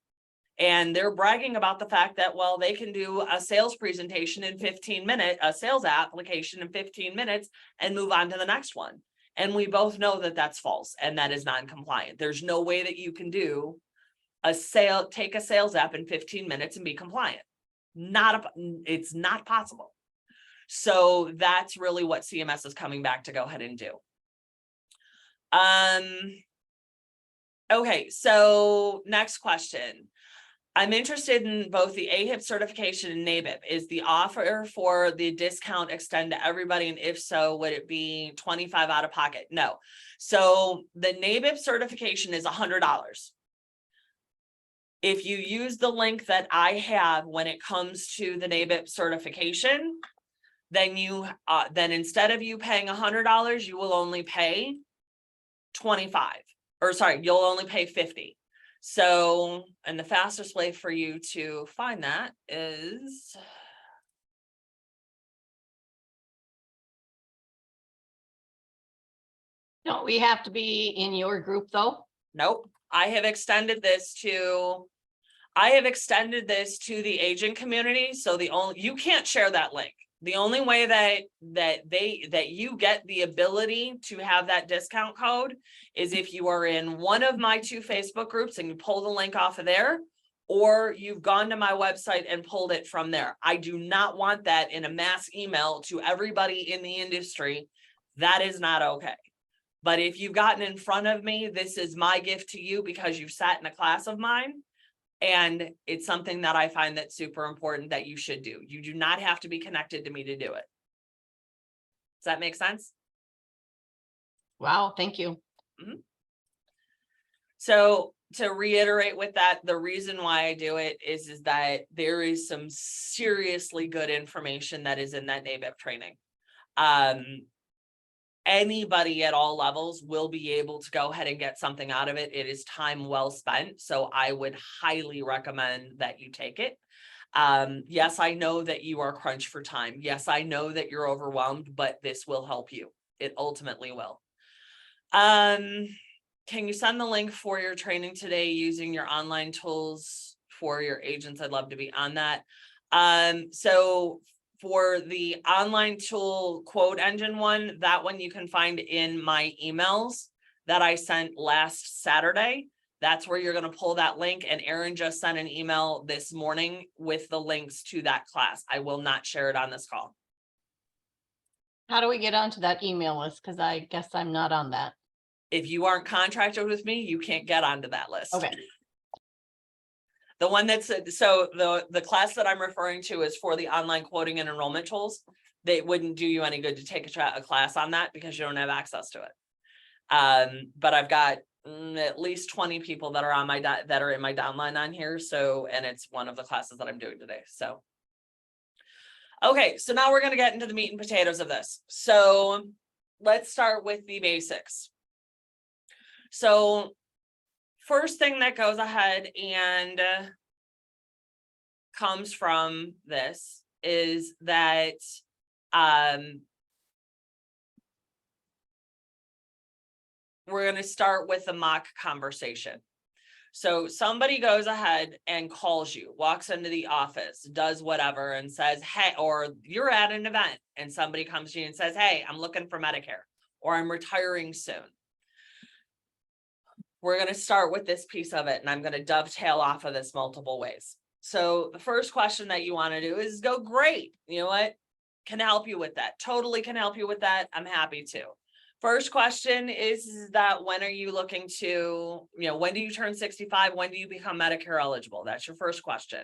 And they're bragging about the fact that, well, they can do a sales presentation in 15 minutes, a sales application in 15 minutes and move on to the next one. And we both know that that's false and that is non-compliant. There's no way that you can do take a sales app in 15 minutes and be compliant. It's not possible. So that's really what CMS is coming back to go ahead and do. Okay, so next question. I'm interested in both the AHIP certification and NABIP. Is the offer for the discount extend to everybody? And if so, would it be $25 out of pocket? No. So the NABIP certification is $100. If you use the link that I have when it comes to the NABIP certification, then then instead of you paying $100, you will only pay you'll only pay $50. So, and the fastest way for you to find that is,
Don't we have to be in your group though?
nope. I have extended this to the agent community. So you can't share that link. The only way that you get the ability to have that discount code is if you are in one of my 2 Facebook groups and you pull the link off of there, or you've gone to my website and pulled it from there. I do not want that in a mass email to everybody in the industry. That is not okay. But if you've gotten in front of me, this is my gift to you because you've sat in a class of mine. And it's something that I find that's super important that you should do. You do not have to be connected to me to do it. Does that make sense?
Wow, thank you.
Mm-hmm. So to reiterate with that, the reason why I do it is that there is some seriously good information that is in that NABIP training. Anybody at all levels will be able to go ahead and get something out of it. It is time well spent. So I would highly recommend that you take it. Yes, I know that you are crunched for time. Yes, I know that you're overwhelmed, but this will help you. It ultimately will. Can you send the link for your training today using your online tools for your agents? I'd love to be on that. So for the online tool quote engine one, that one you can find in my emails that I sent last Saturday. That's where you're going to pull that link. And Erin just sent an email this morning with the links to that class. I will not share it on this call.
How do we get onto that email list? Because I guess I'm not on that.
If you aren't contracted with me, you can't get onto that list.
Okay.
The one that's, so the class that I'm referring to is for the online quoting and enrollment tools. They wouldn't do you any good to take a class on that because you don't have access to it. But I've got at least 20 people that are on my that are in my downline on here. So, and it's one of the classes that I'm doing today. So, okay, so now we're going to get into the meat and potatoes of this. So let's start with the basics. So first thing that goes ahead and comes from this is that we're going to start with a mock conversation. So somebody goes ahead and calls you, walks into the office, does whatever and says, hey, or you're at an event and somebody comes to you and says, hey, I'm looking for Medicare or I'm retiring soon. We're going to start with this piece of it and I'm going to dovetail off of this multiple ways. So the first question that you want to do is go, great. You know what? Can help you with that. Totally can help you with that. I'm happy to. First question is that when are you looking to, when do you turn 65? When do you become Medicare eligible? That's your first question.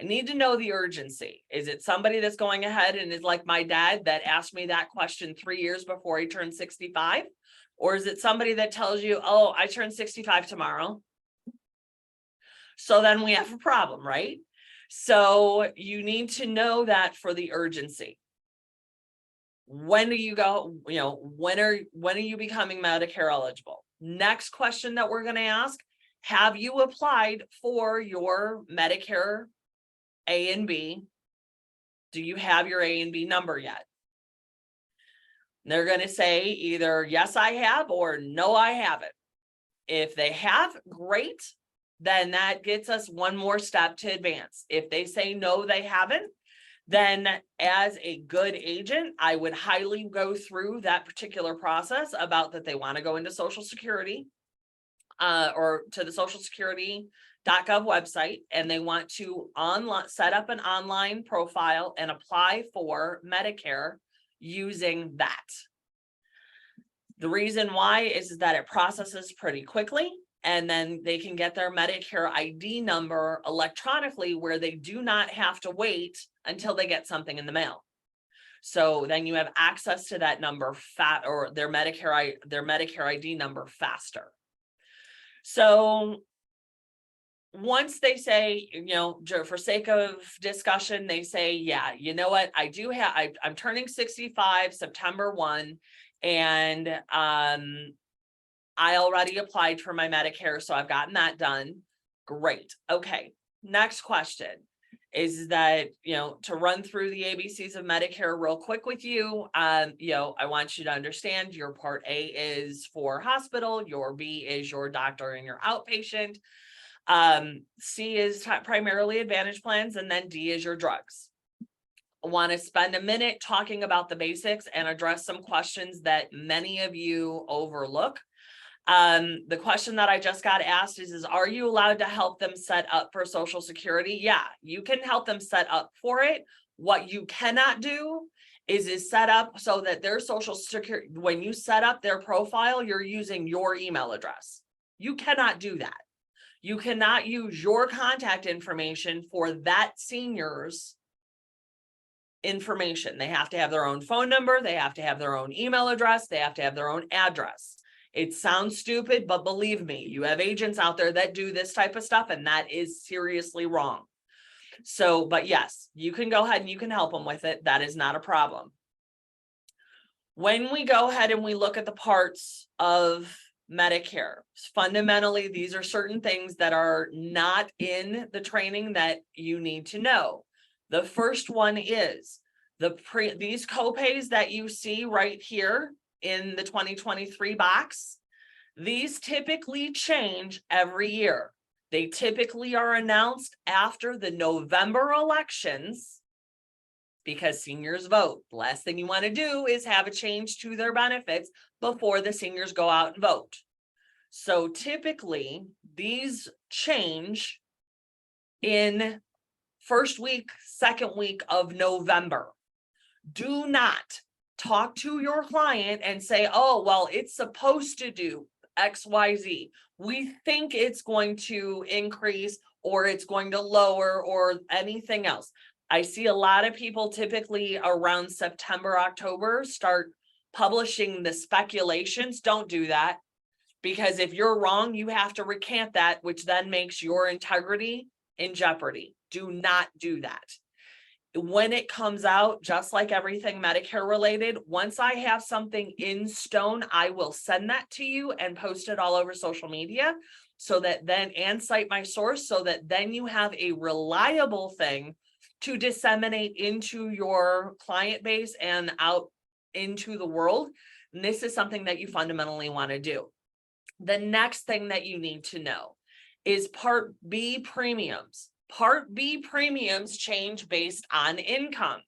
I need to know the urgency. Is it somebody that's going ahead and is like my dad that asked me that question 3 years before he turned 65? Or is it somebody that tells you, oh, I turn 65 tomorrow? So then we have a problem, right? So you need to know that for the urgency. When do you go, when are you becoming Medicare eligible? Next question that we're going to ask, have you applied for your Medicare A and B? Do you have your A and B number yet? They're going to say either yes, I have, or no, I haven't. If they have, great. Then that gets us one more step to advance. If they say no, they haven't, then as a good agent, I would highly go through that particular process about that they want to go into Social Security or to the Social Security.gov website, and they want to set up an online profile and apply for Medicare using that. The reason why is that it processes pretty quickly. And then they can get their Medicare ID number electronically where they do not have to wait until they get something in the mail. So then you have access to that number or their Medicare ID number faster. So once they say, for sake of discussion, they say, yeah, you know what, I'm turning 65 September 1 and I already applied for my Medicare, so I've gotten that done. Great. Okay. Next question is that, to run through the ABCs of Medicare real quick with you. I want you to understand your part A is for hospital, your B is your doctor and your outpatient. C is primarily Advantage plans, and then D is your drugs. I want to spend a minute talking about the basics and address some questions that many of you overlook. The question that I just got asked is are you allowed to help them set up for Social Security? Yeah, you can help them set up for it. What you cannot do is set up so that their Social Security, when you set up their profile, you're using your email address. You cannot do that. You cannot use your contact information for that senior's information. They have to have their own phone number. They have to have their own email address. They have to have their own address. It sounds stupid, but believe me, you have agents out there that do this type of stuff, and that is seriously wrong. So, but yes, you can go ahead and you can help them with it. That is not a problem. When we go ahead and we look at the parts of Medicare, fundamentally, these are certain things that are not in the training that you need to know. The first one is these copays that you see right here in the 2023 box. These typically change every year. They typically are announced after the November elections because seniors vote. The last thing you want to do is have a change to their benefits before the seniors go out and vote. So typically these change in first week, second week of November. Do not talk to your client and say, oh, well, it's supposed to do. XYZ. We think it's going to increase or it's going to lower or anything else. I see a lot of people typically around September, October start publishing the speculations. Don't do that, because if you're wrong, you have to recant that, which then makes your integrity in jeopardy. Do not do that. When it comes out, just like everything Medicare related, once I have something in stone, I will send that to you and post it all over social media, so that then, and cite my source, so that then you have a reliable thing to disseminate into your client base and out into the world. And this is something that you fundamentally want to do. The next thing that you need to know is Part B premiums. Part B premiums change based on income.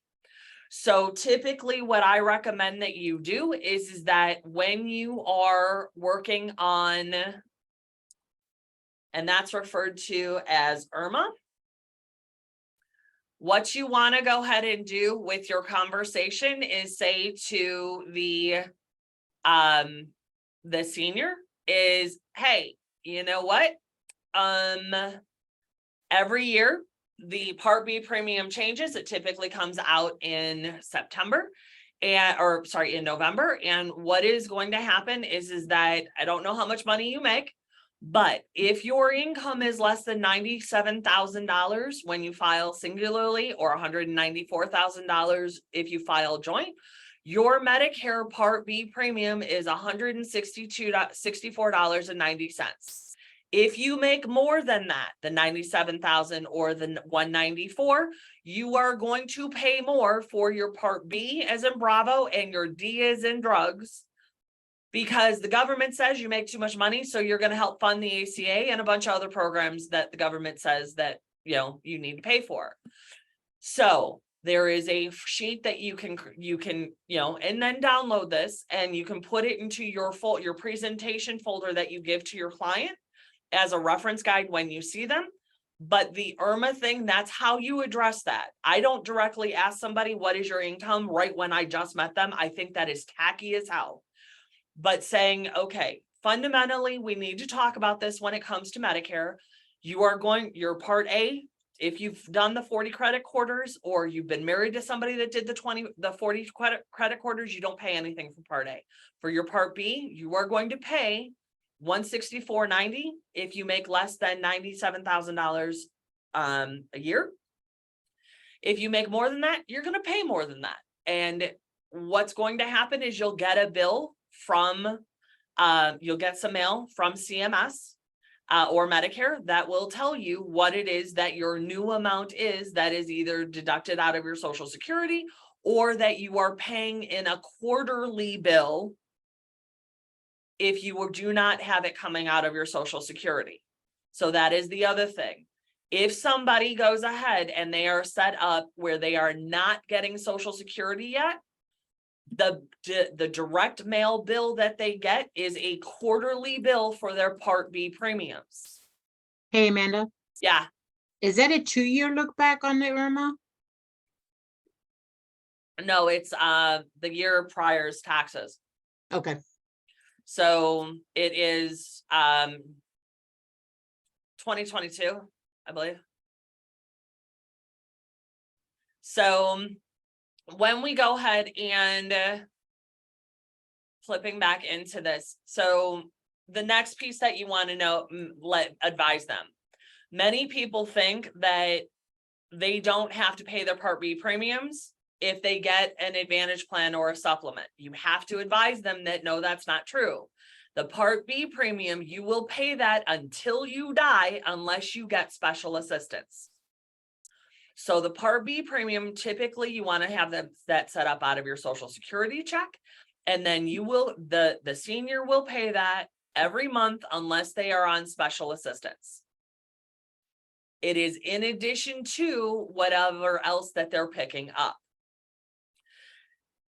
So typically what I recommend that you do is that when you are working on, and that's referred to as IRMA, what you want to go ahead and do with your conversation is say to the senior is, hey, you know what? Every year, the Part B premium changes. It typically comes out in September in November. And what is going to happen is that I don't know how much money you make, but if your income is less than $97,000 when you file singularly, or $194,000 if you file joint, your Medicare Part B premium is $164.90. If you make more than that, the 97,000 or the 194, you are going to pay more for your Part B as in Bravo and your D as in drugs, because the government says you make too much money. So you're going to help fund the ACA and a bunch of other programs that the government says that, you need to pay for. So there is a sheet that you can, and then download this, and you can put it into your presentation folder that you give to your client as a reference guide when you see them. But the IRMA thing, that's how you address that. I don't directly ask somebody, what is your income, right when I just met them. I think that is tacky as hell. But saying, okay, fundamentally, we need to talk about this when it comes to Medicare. Your Part A, if you've done the 40 credit quarters, or you've been married to somebody that did the 40 credit quarters, you don't pay anything for Part A. For your Part B, you are going to pay $164.90 if you make less than $97,000 a year. If you make more than that, you're going to pay more than that. And what's going to happen is you'll get a bill from, you'll get some mail from CMS or Medicare that will tell you what it is that your new amount is, that is either deducted out of your Social Security, or that you are paying in a quarterly bill if you do not have it coming out of your Social Security. So that is the other thing. If somebody goes ahead and they are set up where they are not getting Social Security yet, the direct mail bill that they get is a quarterly bill for their Part B premiums.
Hey, Amanda,
Yeah.
is that a 2-year look back on the IRMA?
No, it's the year prior's taxes.
Okay.
So it is 2022, I believe. So when we go ahead and flipping back into this, so the next piece that you want to know, advise them. Many people think that they don't have to pay their Part B premiums if they get an Advantage plan or a supplement. You have to advise them that no, that's not true. The Part B premium, you will pay that until you die unless you get special assistance. So the Part B premium, typically you want to have that set up out of your Social Security check, and then you will, the senior will pay that every month unless they are on special assistance. It is in addition to whatever else that they're picking up.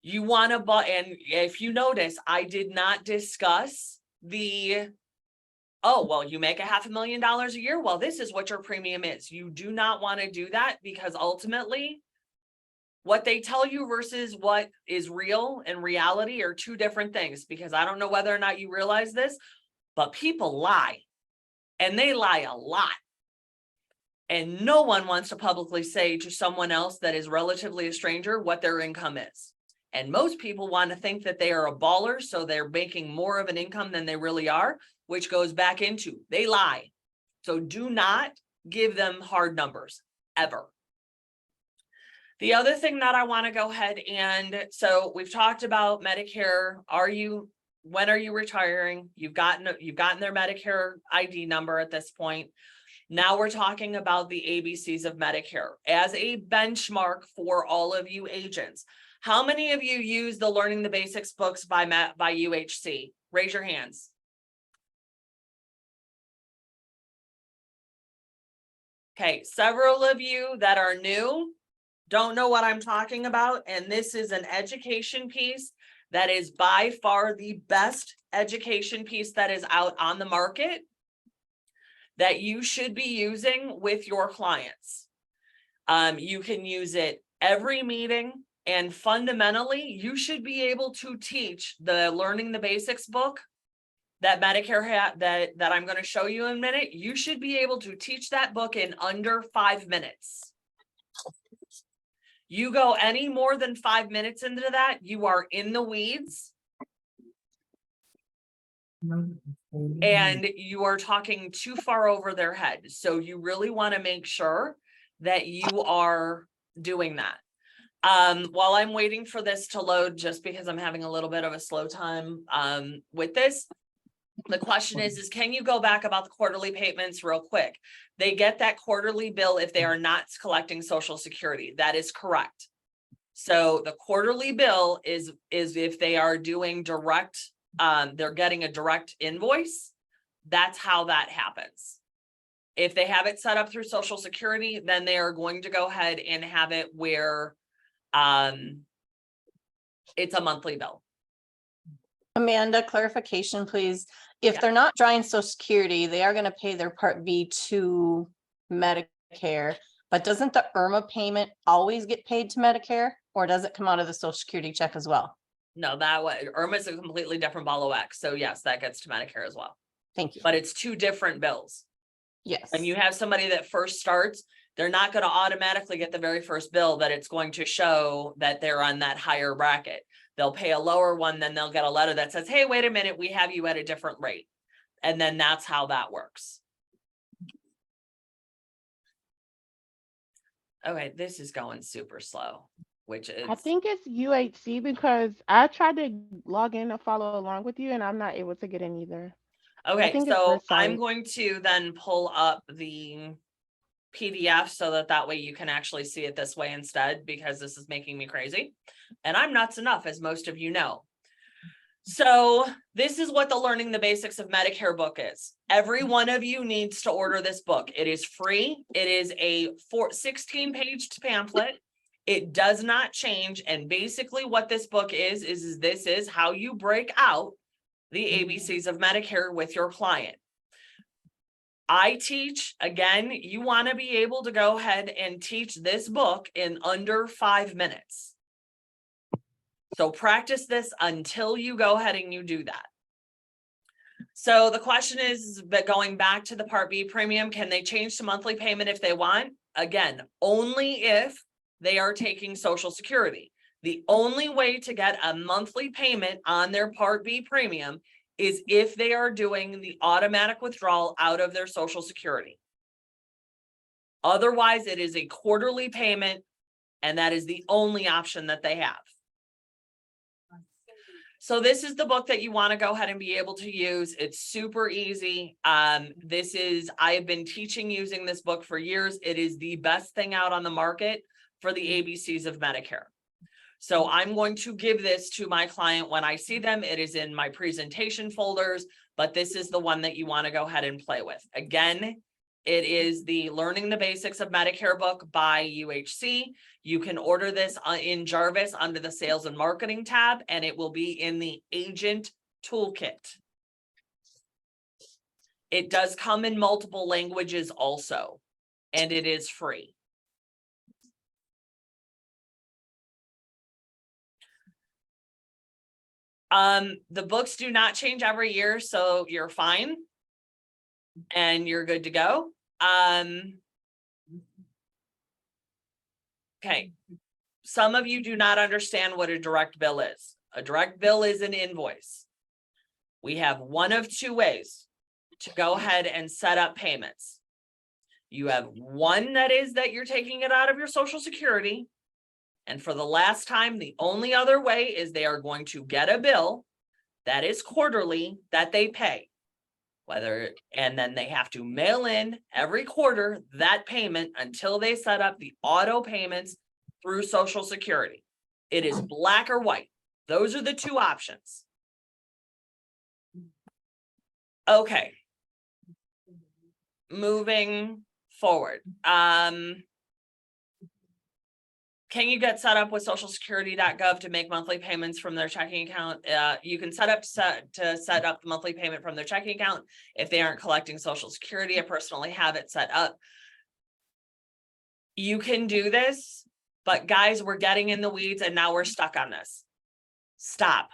You want to buy, and if you notice, I did not discuss you make $500,000 a year. Well, this is what your premium is. You do not want to do that, because ultimately what they tell you versus what is real and reality are two different things. Because I don't know whether or not you realize this, But people lie, and they lie a lot. And no one wants to publicly say to someone else that is relatively a stranger what their income is. And most people want to think that they are a baller, so they're making more of an income than they really are, which goes back into they lie. So do not give them hard numbers ever. The other thing that I want to go ahead and, so we've talked about Medicare. When are you retiring? You've gotten their Medicare ID number at this point. Now we're talking about the ABCs of Medicare as a benchmark for all of you agents. How many of you use the Learning the Basics books by UHC? Raise your hands. Okay, several of you that are new don't know what I'm talking about, and this is an education piece that is by far the best education piece that is out on the market that you should be using with your clients. You can use it every meeting, and fundamentally, you should be able to teach the Learning the Basics book that Medicare that I'm going to show you in a minute. You should be able to teach that book in under 5 minutes. You go any more than 5 minutes into that, you are in the weeds. And you are talking too far over their head. So you really want to make sure that you are doing that. While I'm waiting for this to load, just because I'm having a little bit of a slow time with this, the question is can you go back about the quarterly payments real quick? They get that quarterly bill if they are not collecting Social Security. That is correct. So the quarterly bill is if they are doing direct, they're getting a direct invoice. That's how that happens. If they have it set up through Social Security, then they are going to go ahead and have it where it's a monthly bill.
Amanda, clarification, please. If
Yeah.
they're not drawing Social Security, they are going to pay their Part B to Medicare, but doesn't the IRMA payment always get paid to Medicare, or does it come out of the Social Security check as well?
No, that way IRMA is a completely different ball of wax. So yes, that gets to Medicare as well.
Thank you.
But it's two different bills.
Yes.
When you have somebody that first starts, they're not going to automatically get the very first bill that it's going to show that they're on that higher bracket. They'll pay a lower one, then they'll get a letter that says, hey, wait a minute, we have you at a different rate. And then that's how that works. Okay, this is going super slow, which is.
I think it's UHC because I tried to log in and follow along with you and I'm not able to get in either.
Okay,
think it's
so
their
I'm
site.
going to then pull up the PDF so that way you can actually see it this way instead, because this is making me crazy. And I'm nuts enough, as most of you know. So this is what the Learning the Basics of Medicare book is. Every one of you needs to order this book. It is free. It is a 16-page pamphlet. It does not change. And basically what this book is this is how you break out the ABCs of Medicare with your client. I teach, again, you want to be able to go ahead and teach this book in under 5 minutes. So practice this until you go ahead and you do that. So the question is, but going back to the Part B premium, can they change to monthly payment if they want? Again, only if they are taking Social Security. The only way to get a monthly payment on their Part B premium is if they are doing the automatic withdrawal out of their Social Security. Otherwise, it is a quarterly payment, and that is the only option that they have. So this is the book that you want to go ahead and be able to use. It's super easy. I have been teaching using this book for years. It is the best thing out on the market for the ABCs of Medicare. So I'm going to give this to my client when I see them. It is in my presentation folders, but this is the one that you want to go ahead and play with. Again, it is the Learning the Basics of Medicare book by UHC. You can order this in Jarvis under the Sales and Marketing tab, and it will be in the Agent Toolkit. It does come in multiple languages also, and it is free. The books do not change every year, so you're fine. And you're good to go. Okay. Some of you do not understand what a direct bill is. A direct bill is an invoice. We have one of two ways to go ahead and set up payments. You have one that is that you're taking it out of your Social Security. And for the last time, the only other way is they are going to get a bill that is quarterly that they pay. And then they have to mail in every quarter that payment until they set up the auto payments through Social Security. It is black or white. Those are the two options. Okay. Moving forward. Can you get set up with socialsecurity.gov to make monthly payments from their checking account? You can set up the monthly payment from their checking account if they aren't collecting Social Security. I personally have it set up. You can do this, but guys, we're getting in the weeds and now we're stuck on this. Stop.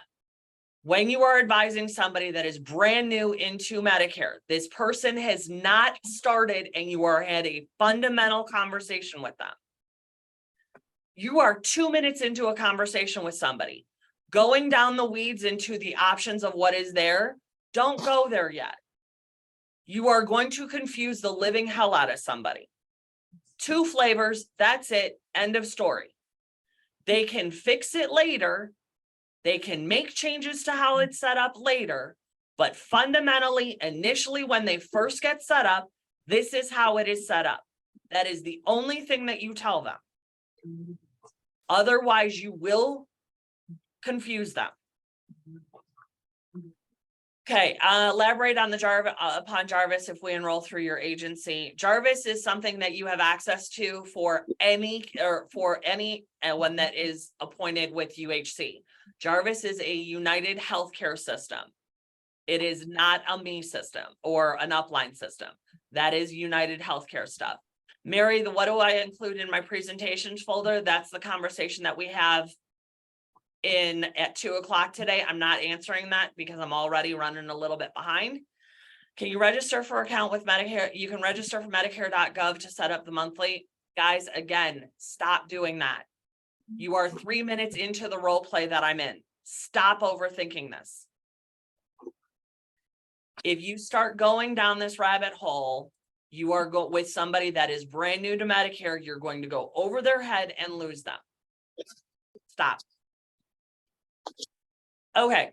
When you are advising somebody that is brand new into Medicare, this person has not started and you are had a fundamental conversation with them. You are 2 minutes into a conversation with somebody, going down the weeds into the options of what is there. Don't go there yet. You are going to confuse the living hell out of somebody. 2 flavors, that's it, end of story. They can fix it later. They can make changes to how it's set up later, but fundamentally, initially, when they first get set up, this is how it is set up. That is the only thing that you tell them. Otherwise, you will confuse them. Okay, elaborate on the upon Jarvis if we enroll through your agency. Jarvis is something that you have access to for anyone that is appointed with UHC. Jarvis is a United Healthcare system. It is not a me system or an upline system. That is United Healthcare stuff. Mary, what do I include in my presentations folder? That's the conversation that we have at 2 o'clock today. I'm not answering that because I'm already running a little bit behind. Can you register for account with Medicare? You can register for Medicare.gov to set up the monthly. Guys, again, stop doing that. You are 3 minutes into the role play that I'm in. Stop overthinking this. If you start going down this rabbit hole, you are with somebody that is brand new to Medicare, you're going to go over their head and lose them. Stop. Okay.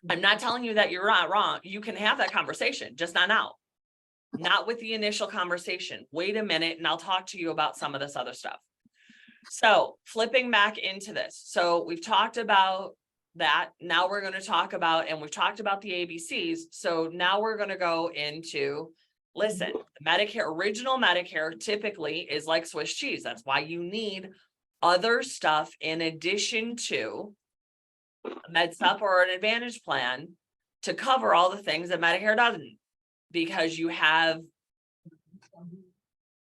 I'm not telling you that you're not wrong. You can have that conversation, just not now. Not with the initial conversation. Wait a minute and I'll talk to you about some of this other stuff. So flipping back into this. So we've talked about that. Now we're going to talk about, and we've talked about the ABCs. So now we're going to go into, listen, Medicare, original Medicare typically is like Swiss cheese. That's why you need other stuff in addition to a MedSup or an Advantage plan to cover all the things that Medicare doesn't, because you have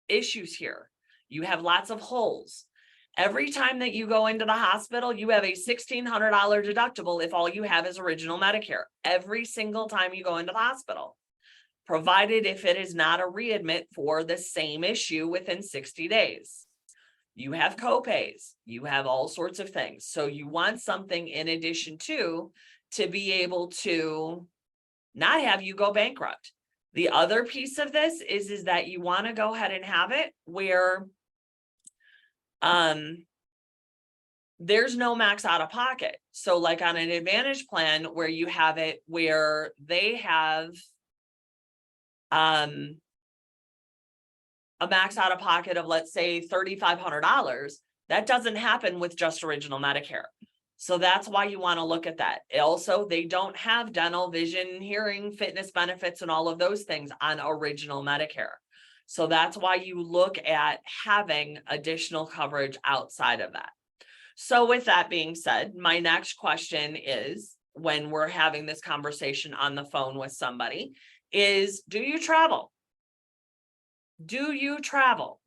issues here. You have lots of holes. Every time that you go into the hospital, you have a $1,600 deductible if all you have is original Medicare. Every single time you go into the hospital, provided if it is not a readmit for the same issue within 60 days. You have copays, you have all sorts of things. So you want something in addition to be able to not have you go bankrupt. The other piece of this is that you want to go ahead and have it where there's no max out of pocket. So like on an Advantage plan where you have it where they have a max out of pocket of, let's say, $3,500, that doesn't happen with just original Medicare. So that's why you want to look at that. Also, they don't have dental, vision, hearing, fitness benefits, and all of those things on original Medicare. So that's why you look at having additional coverage outside of that. So with that being said, my next question is, when we're having this conversation on the phone with somebody, is, do you travel? Do you travel?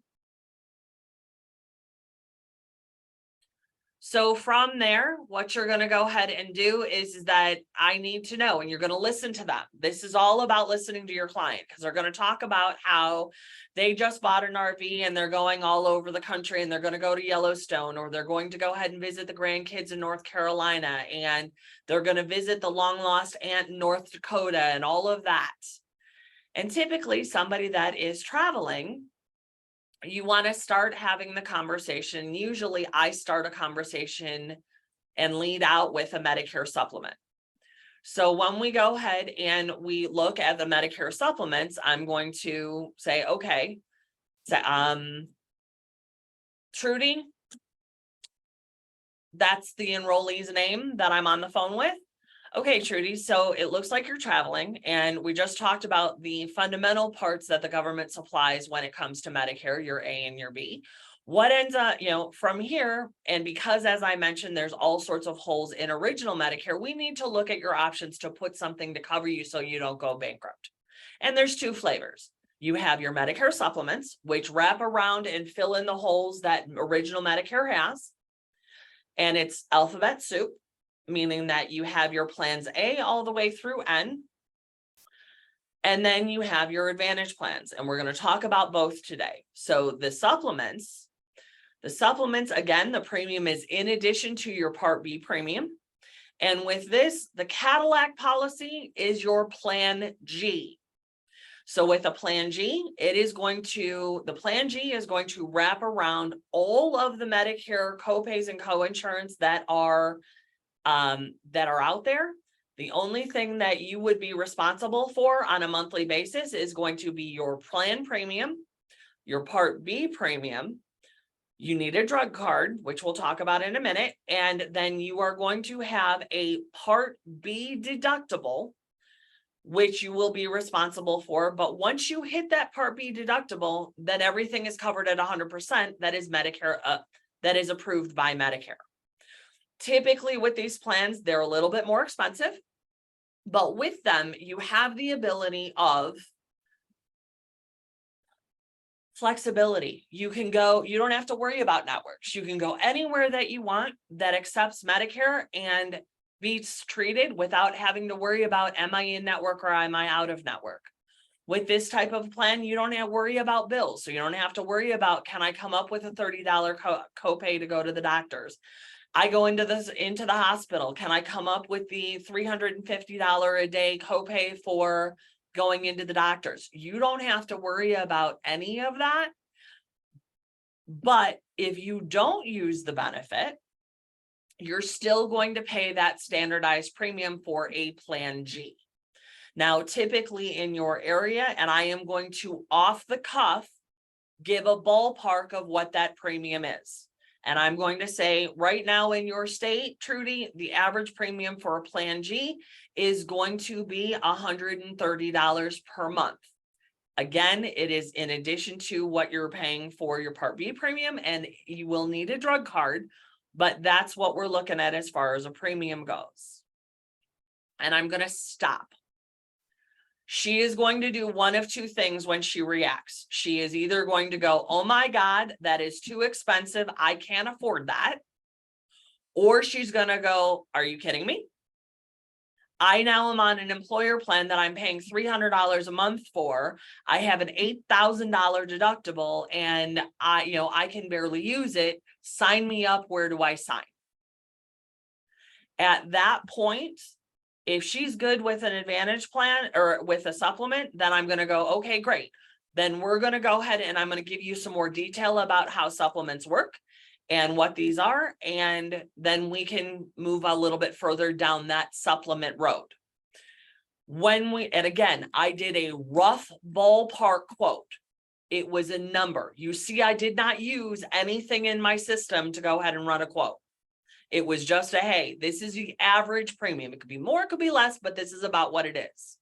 So from there, what you're going to go ahead and do is that I need to know, and you're going to listen to them. This is all about listening to your client, because they're going to talk about how they just bought an RV and they're going all over the country, and they're going to go to Yellowstone, or they're going to go ahead and visit the grandkids in North Carolina, and they're going to visit the long lost aunt in North Dakota and all of that. And typically somebody that is traveling, you want to start having the conversation. Usually I start a conversation and lead out with a Medicare supplement. So when we go ahead and we look at the Medicare supplements, I'm going to say, okay, so, Trudy, that's the enrollee's name that I'm on the phone with. Okay, Trudy, so it looks like you're traveling, and we just talked about the fundamental parts that the government supplies when it comes to Medicare, your A and your B. What ends up, from here, and because as I mentioned, there's all sorts of holes in original Medicare, we need to look at your options to put something to cover you so you don't go bankrupt. And there's two flavors. You have your Medicare supplements, which wrap around and fill in the holes that original Medicare has. And it's alphabet soup, meaning that you have your plans A all the way through N. And then you have your advantage plans. And we're going to talk about both today. So the supplements, again, the premium is in addition to your Part B premium. And with this, the Cadillac policy is your Plan G. So with a Plan G, the Plan G is going to wrap around all of the Medicare copays and coinsurance that are out there. The only thing that you would be responsible for on a monthly basis is going to be your plan premium, your Part B premium. You need a drug card, which we'll talk about in a minute. And then you are going to have a Part B deductible, which you will be responsible for. But once you hit that Part B deductible, then everything is covered at 100%. That is Medicare, that is approved by Medicare. Typically with these plans, they're a little bit more expensive, but with them, you have the ability of flexibility. You don't have to worry about networks. You can go anywhere that you want that accepts Medicare and be treated without having to worry about, am I in network or am I out of network? With this type of plan, you don't have to worry about bills. So you don't have to worry about, can I come up with a $30 copay to go to the doctors? I go into the hospital. Can I come up with the $350 a day copay for going into the doctors? You don't have to worry about any of that. But if you don't use the benefit, you're still going to pay that standardized premium for a Plan G. Now, typically in your area, and I am going to off the cuff give a ballpark of what that premium is. And I'm going to say right now in your state, Trudy, the average premium for a Plan G is going to be $130 per month. Again, it is in addition to what you're paying for your Part B premium, and you will need a drug card, but that's what we're looking at as far as a premium goes. And I'm going to stop. She is going to do one of two things when she reacts. She is either going to go, oh my God, that is too expensive, I can't afford that. Or she's going to go, are you kidding me? I now am on an employer plan that I'm paying $300 a month for. I have an $8,000 deductible and I can barely use it. Sign me up. Where do I sign? At that point, if she's good with an advantage plan or with a supplement, then I'm going to go, okay, great. Then we're going to go ahead and I'm going to give you some more detail about how supplements work and what these are. And then we can move a little bit further down that supplement road. And again, I did a rough ballpark quote. It was a number. You see, I did not use anything in my system to go ahead and run a quote. It was just hey, this is the average premium. It could be more, it could be less, but this is about what it is.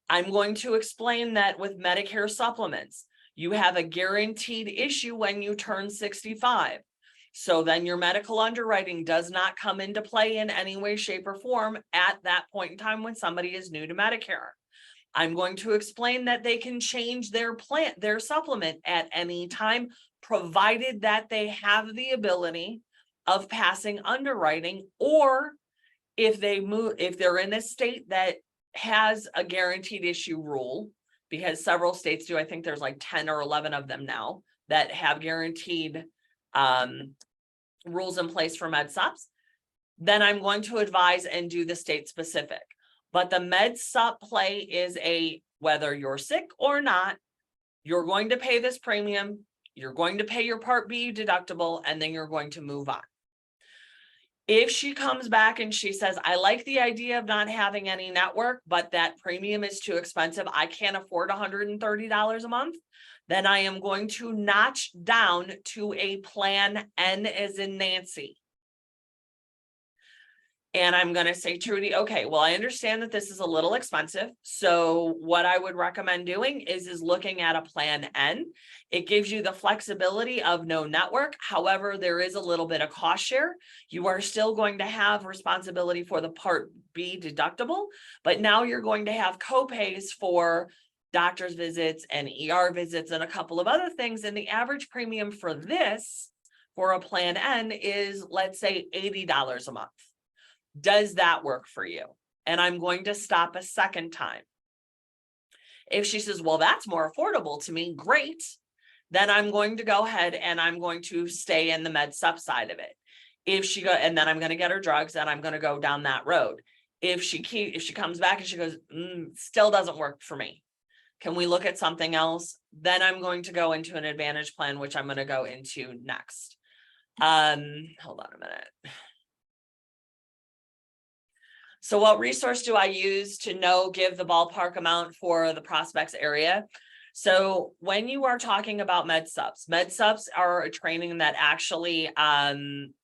I'm going to explain that with Medicare supplements, you have a guaranteed issue when you turn 65. So then your medical underwriting does not come into play in any way, shape, or form at that point in time when somebody is new to Medicare. I'm going to explain that they can change their supplement at any time, provided that they have the ability of passing underwriting, or if they're in a state that has a guaranteed issue rule, because several states do, I think there's like 10 or 11 of them now that have guaranteed rules in place for med subs, then I'm going to advise and do the state specific. But the med sup play is whether you're sick or not, you're going to pay this premium, you're going to pay your Part B deductible, and then you're going to move on. If she comes back and she says, I like the idea of not having any network, but that premium is too expensive, I can't afford $130 a month, then I am going to notch down to a plan N as in Nancy. And I'm going to say, Trudy, okay, well, I understand that this is a little expensive. So what I would recommend doing is looking at a plan N. It gives you the flexibility of no network. However, there is a little bit of cost share. You are still going to have responsibility for the Part B deductible, but now you're going to have copays for doctor's visits and ER visits and a couple of other things. And the average premium for this, for a plan N, is, let's say, $80 a month. Does that work for you? And I'm going to stop a second time. If she says, well, that's more affordable to me, great. Then I'm going to go ahead and I'm going to stay in the med sup side of it. And then I'm going to get her drugs and I'm going to go down that road. If she comes back and she goes, still doesn't work for me, can we look at something else? Then I'm going to go into an advantage plan, which I'm going to go into next. Hold on a minute. So what resource do I use to give the ballpark amount for the prospects area? So when you are talking about med subs are a training that actually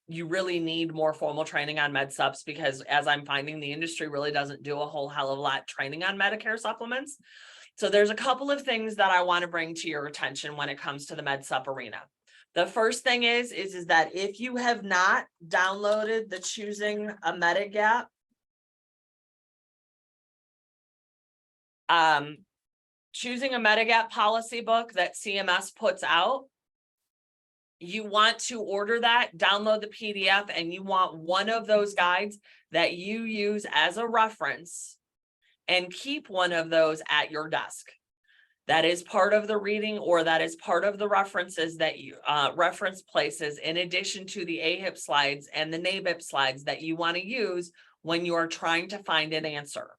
you really need more formal training on med subs, because as I'm finding, the industry really doesn't do a whole hell of a lot training on Medicare supplements. So there's a couple of things that I want to bring to your attention when it comes to the med sup arena. The first thing is that if you have not downloaded the Choosing a Medigap Choosing a Medigap policy book that CMS puts out, you want to order that, download the PDF, and you want one of those guides that you use as a reference and keep one of those at your desk. That is part of the reading, or that is part of the references that you reference places, in addition to the AHIP slides and the NABIP slides that you want to use when you are trying to find an answer.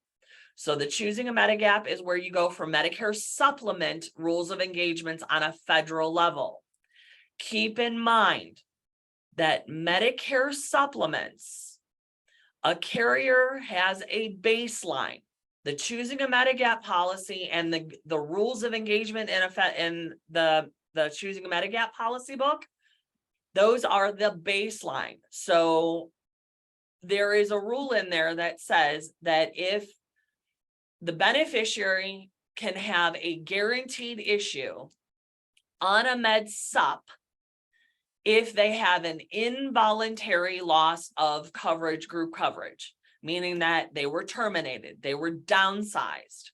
So the Choosing a Medigap is where you go for Medicare supplement rules of engagements on a federal level. Keep in mind that Medicare supplements, a carrier has a baseline. The Choosing a Medigap policy and the rules of engagement in the Choosing a Medigap policy book, those are the baseline. So there is a rule in there that says that if the beneficiary can have a guaranteed issue on a med sup if they have an involuntary loss of coverage, group coverage, meaning that they were terminated, they were downsized.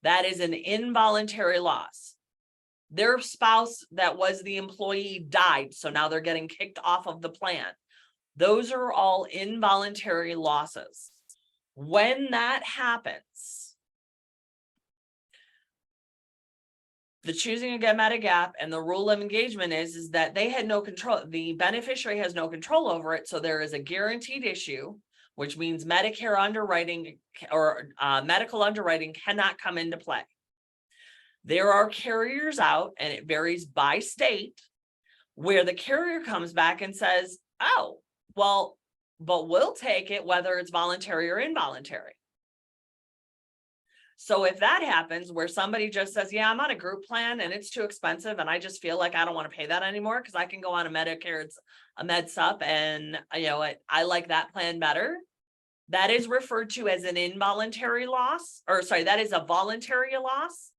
That is an involuntary loss. Their spouse that was the employee died, so now they're getting kicked off of the plan. Those are all involuntary losses. When that happens, the Choosing a Medigap and the rule of engagement is that they had no control. The beneficiary has no control over it. So there is a guaranteed issue, which means Medicare underwriting or medical underwriting cannot come into play. There are carriers out, and it varies by state, where the carrier comes back and says, oh, well, but we'll take it whether it's voluntary or involuntary. So if that happens, where somebody just says, yeah, I'm on a group plan and it's too expensive and I just feel like I don't want to pay that anymore because I can go on a Medicare, it's a med sup, and I like that plan better. That is referred to as an involuntary loss, or sorry, that is a voluntary loss.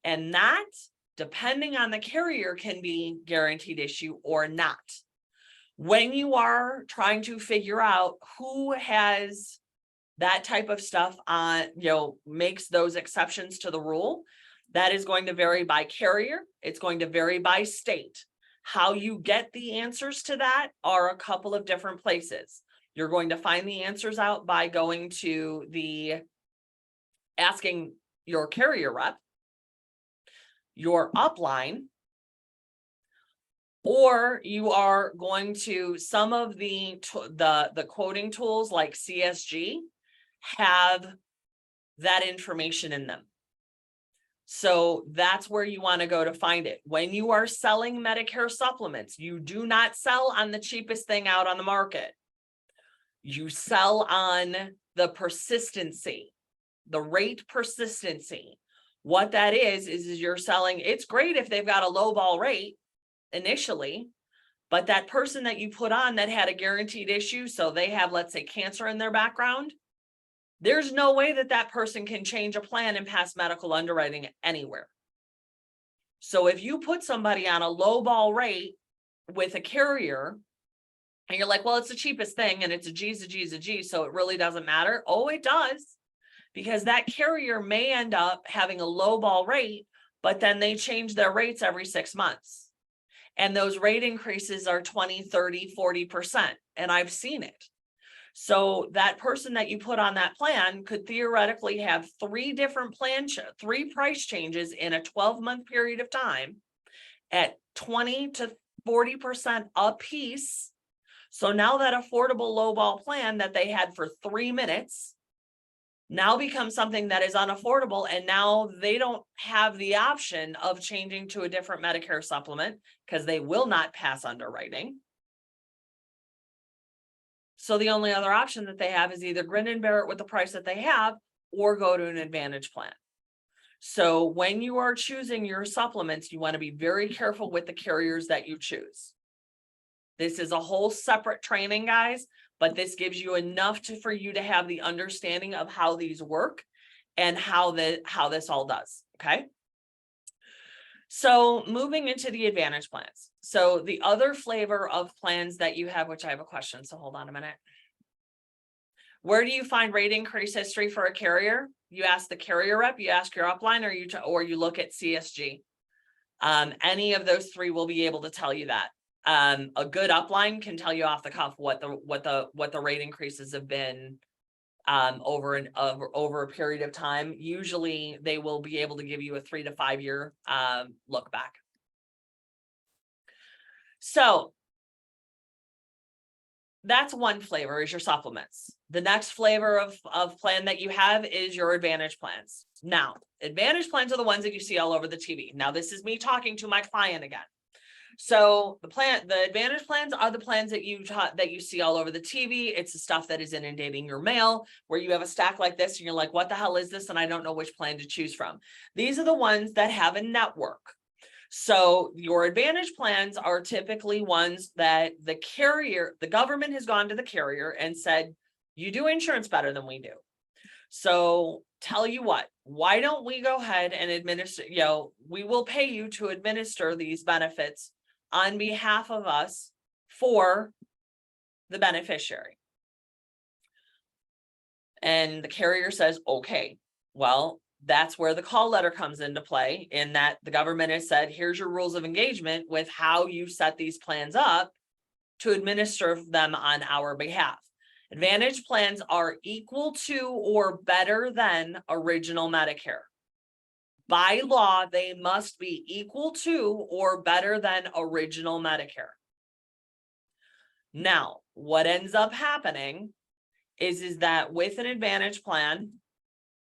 And that, depending on the carrier, can be guaranteed issue or not. When you are trying to figure out who has that type of stuff on, makes those exceptions to the rule, that is going to vary by carrier. It's going to vary by state. How you get the answers to that are a couple of different places. You're going to find the answers out by going to asking your carrier rep, your upline, or you are going to some of the quoting tools like CSG have that information in them. So that's where you want to go to find it. When you are selling Medicare supplements, you do not sell on the cheapest thing out on the market. You sell on the persistency, the rate persistency. What that is you're selling, it's great if they've got a low ball rate initially, but that person that you put on that had a guaranteed issue, so they have, let's say, cancer in their background, there's no way that that person can change a plan and pass medical underwriting anywhere. So if you put somebody on a low ball rate with a carrier and you're like, well, it's the cheapest thing and it's a G's a G's a G, so it really doesn't matter. Oh, it does, because that carrier may end up having a low ball rate, but then they change their rates every 6 months. And those rate increases are 20, 30, 40%. And I've seen it. So that person that you put on that plan could theoretically have 3 different three price changes in a 12-month period of time at 20 to 40% a piece. So now that affordable lowball plan that they had for 3 minutes now becomes something that is unaffordable, and now they don't have the option of changing to a different Medicare supplement because they will not pass underwriting. So the only other option that they have is either grin and bear it with the price that they have or go to an Advantage plan. So when you are choosing your supplements, you want to be very careful with the carriers that you choose. This is a whole separate training, guys, but this gives you enough for you to have the understanding of how these work and how this all does, okay? So moving into the Advantage plans. So the other flavor of plans that you have, which I have a question, so hold on a minute. Where do you find rate increase history for a carrier? You ask the carrier rep, you ask your upline, or you look at CSG. Any of those 3 will be able to tell you that. A good upline can tell you off the cuff what the rate increases have been over a period of time. Usually they will be able to give you a 3 to 5 year look back. So that's one flavor, is your supplements. The next flavor of plan that you have is your Advantage plans. Now, Advantage plans are the ones that you see all over the TV. Now, this is me talking to my client again. So the Advantage plans are the plans that you see all over the TV. It's the stuff that is inundating your mail, where you have a stack like this and you're like, what the hell is this? And I don't know which plan to choose from. These are the ones that have a network. So your Advantage plans are typically ones that the government has gone to the carrier and said, you do insurance better than we do. So tell you what, why don't we go ahead and administer, we will pay you to administer these benefits on behalf of us for the beneficiary. And the carrier says, okay, well, that's where the call letter comes into play, in that the government has said, here's your rules of engagement with how you set these plans up to administer them on our behalf. Advantage plans are equal to or better than original Medicare. By law, they must be equal to or better than original Medicare. Now, what ends up happening is that with an Advantage plan,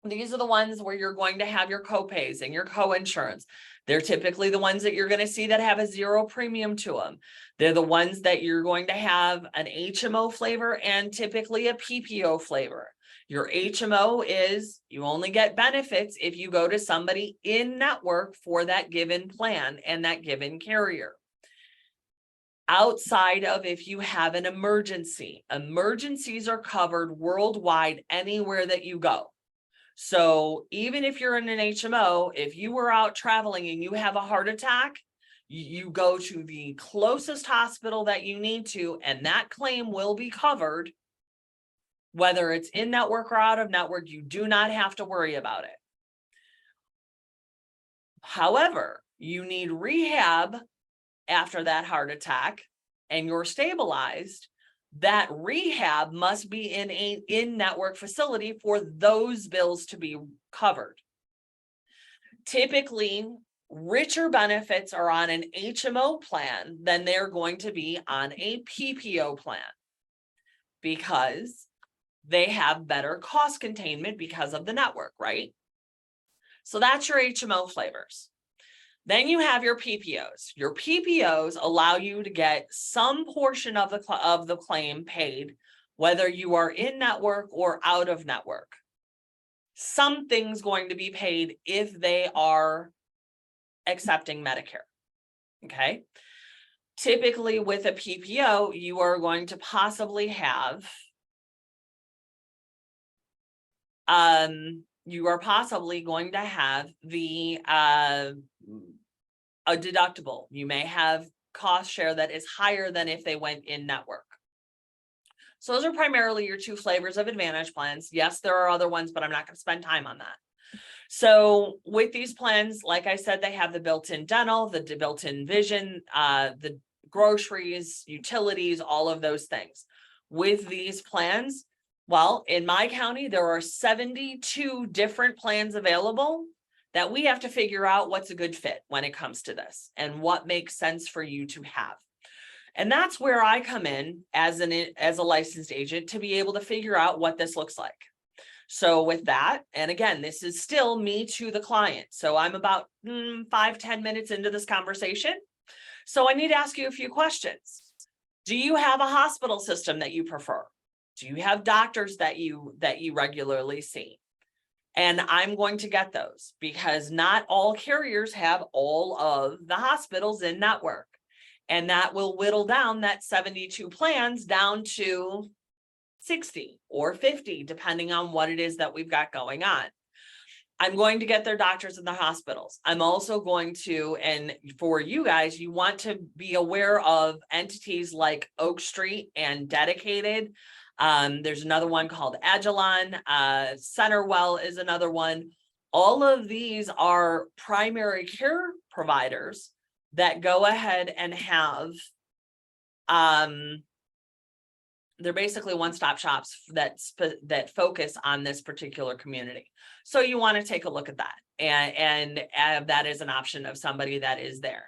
these are the ones where you're going to have your copays and your co-insurance. They're typically the ones that you're going to see that have a 0 premium to them. They're the ones that you're going to have an HMO flavor and typically a PPO flavor. Your HMO is you only get benefits if you go to somebody in network for that given plan and that given carrier. Outside of if you have an emergency, emergencies are covered worldwide anywhere that you go. So even if you're in an HMO, if you were out traveling and you have a heart attack, you go to the closest hospital that you need to, and that claim will be covered. Whether it's in network or out of network, you do not have to worry about it. However, you need rehab after that heart attack and you're stabilized, that rehab must be in a in-network facility for those bills to be covered. Typically, richer benefits are on an HMO plan than they're going to be on a PPO plan because they have better cost containment because of the network, right? So that's your HMO flavors. Then you have your PPOs. Your PPOs allow you to get some portion of the claim paid, whether you are in network or out of network. Something's going to be paid if they are accepting Medicare. Okay. Typically with a PPO, you are going to possibly have a deductible. You may have cost share that is higher than if they went in network. So those are primarily your two flavors of Advantage plans. Yes, there are other ones, but I'm not going to spend time on that. So with these plans, like I said, they have the built-in dental, the built-in vision, the groceries, utilities, all of those things. With these plans, well, in my county, there are 72 different plans available that we have to figure out what's a good fit when it comes to this and what makes sense for you to have. And that's where I come in as a licensed agent to be able to figure out what this looks like. So with that, and again, this is still me to the client. So I'm about 5-10 minutes into this conversation. So I need to ask you a few questions. Do you have a hospital system that you prefer? Do you have doctors that you regularly see? And I'm going to get those because not all carriers have all of the hospitals in network. And that will whittle down that 72 plans down to 60 or 50, depending on what it is that we've got going on. I'm going to get their doctors in the hospitals. I'm also going to, and for you guys, you want to be aware of entities like Oak Street and Dedicated. There's another one called Agilon, Centerwell is another one. All of these are primary care providers that go ahead and have, they're basically one-stop shops that focus on this particular community. So you want to take a look at that and that is an option of somebody that is there.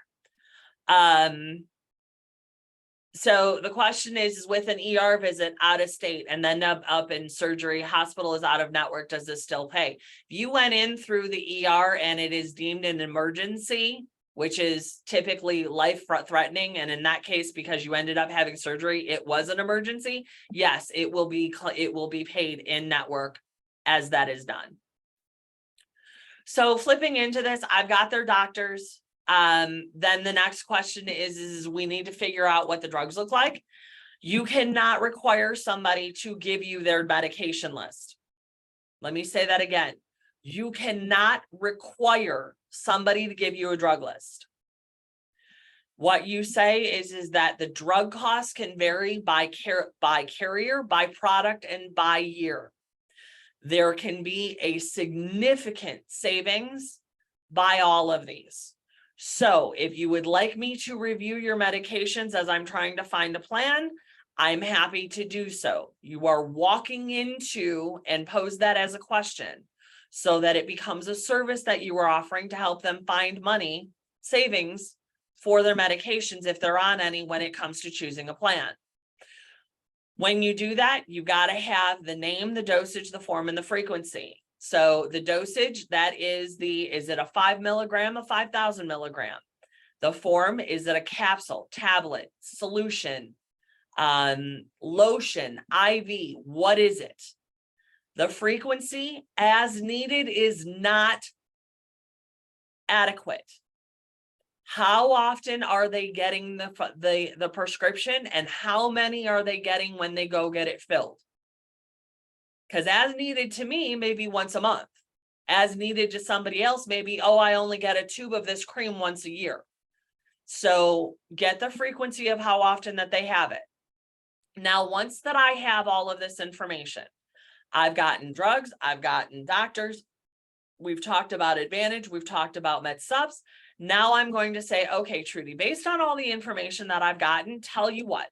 So the question is with an ER visit out of state and then up in surgery, hospital is out of network, does this still pay? If you went in through the ER and it is deemed an emergency, which is typically life-threatening, and in that case, because you ended up having surgery, it was an emergency, yes, it will be paid in network as that is done. So flipping into this, I've got their doctors. Then the next question is we need to figure out what the drugs look like. You cannot require somebody to give you their medication list. Let me say that again. You cannot require somebody to give you a drug list. What you say is that the drug costs can vary by carrier, by product, and by year. There can be a significant savings by all of these. So if you would like me to review your medications as I'm trying to find a plan, I'm happy to do so. You are walking into and pose that as a question so that it becomes a service that you are offering to help them find money, savings for their medications if they're on any when it comes to choosing a plan. When you do that, you got to have the name, the dosage, the form, and the frequency. So the dosage, that is is it a 5 milligram, a 5,000 milligram? The form, is it a capsule, tablet, solution, lotion, IV? What is it? The frequency, as needed, is not adequate. How often are they getting the prescription, and how many are they getting when they go get it filled? Because as needed to me, maybe once a month. As needed to somebody else, maybe, oh, I only get a tube of this cream once a year. So get the frequency of how often that they have it. Now, once that I have all of this information, I've gotten drugs, I've gotten doctors, we've talked about Advantage, we've talked about med subs. Now I'm going to say, okay, Trudy, based on all the information that I've gotten, tell you what,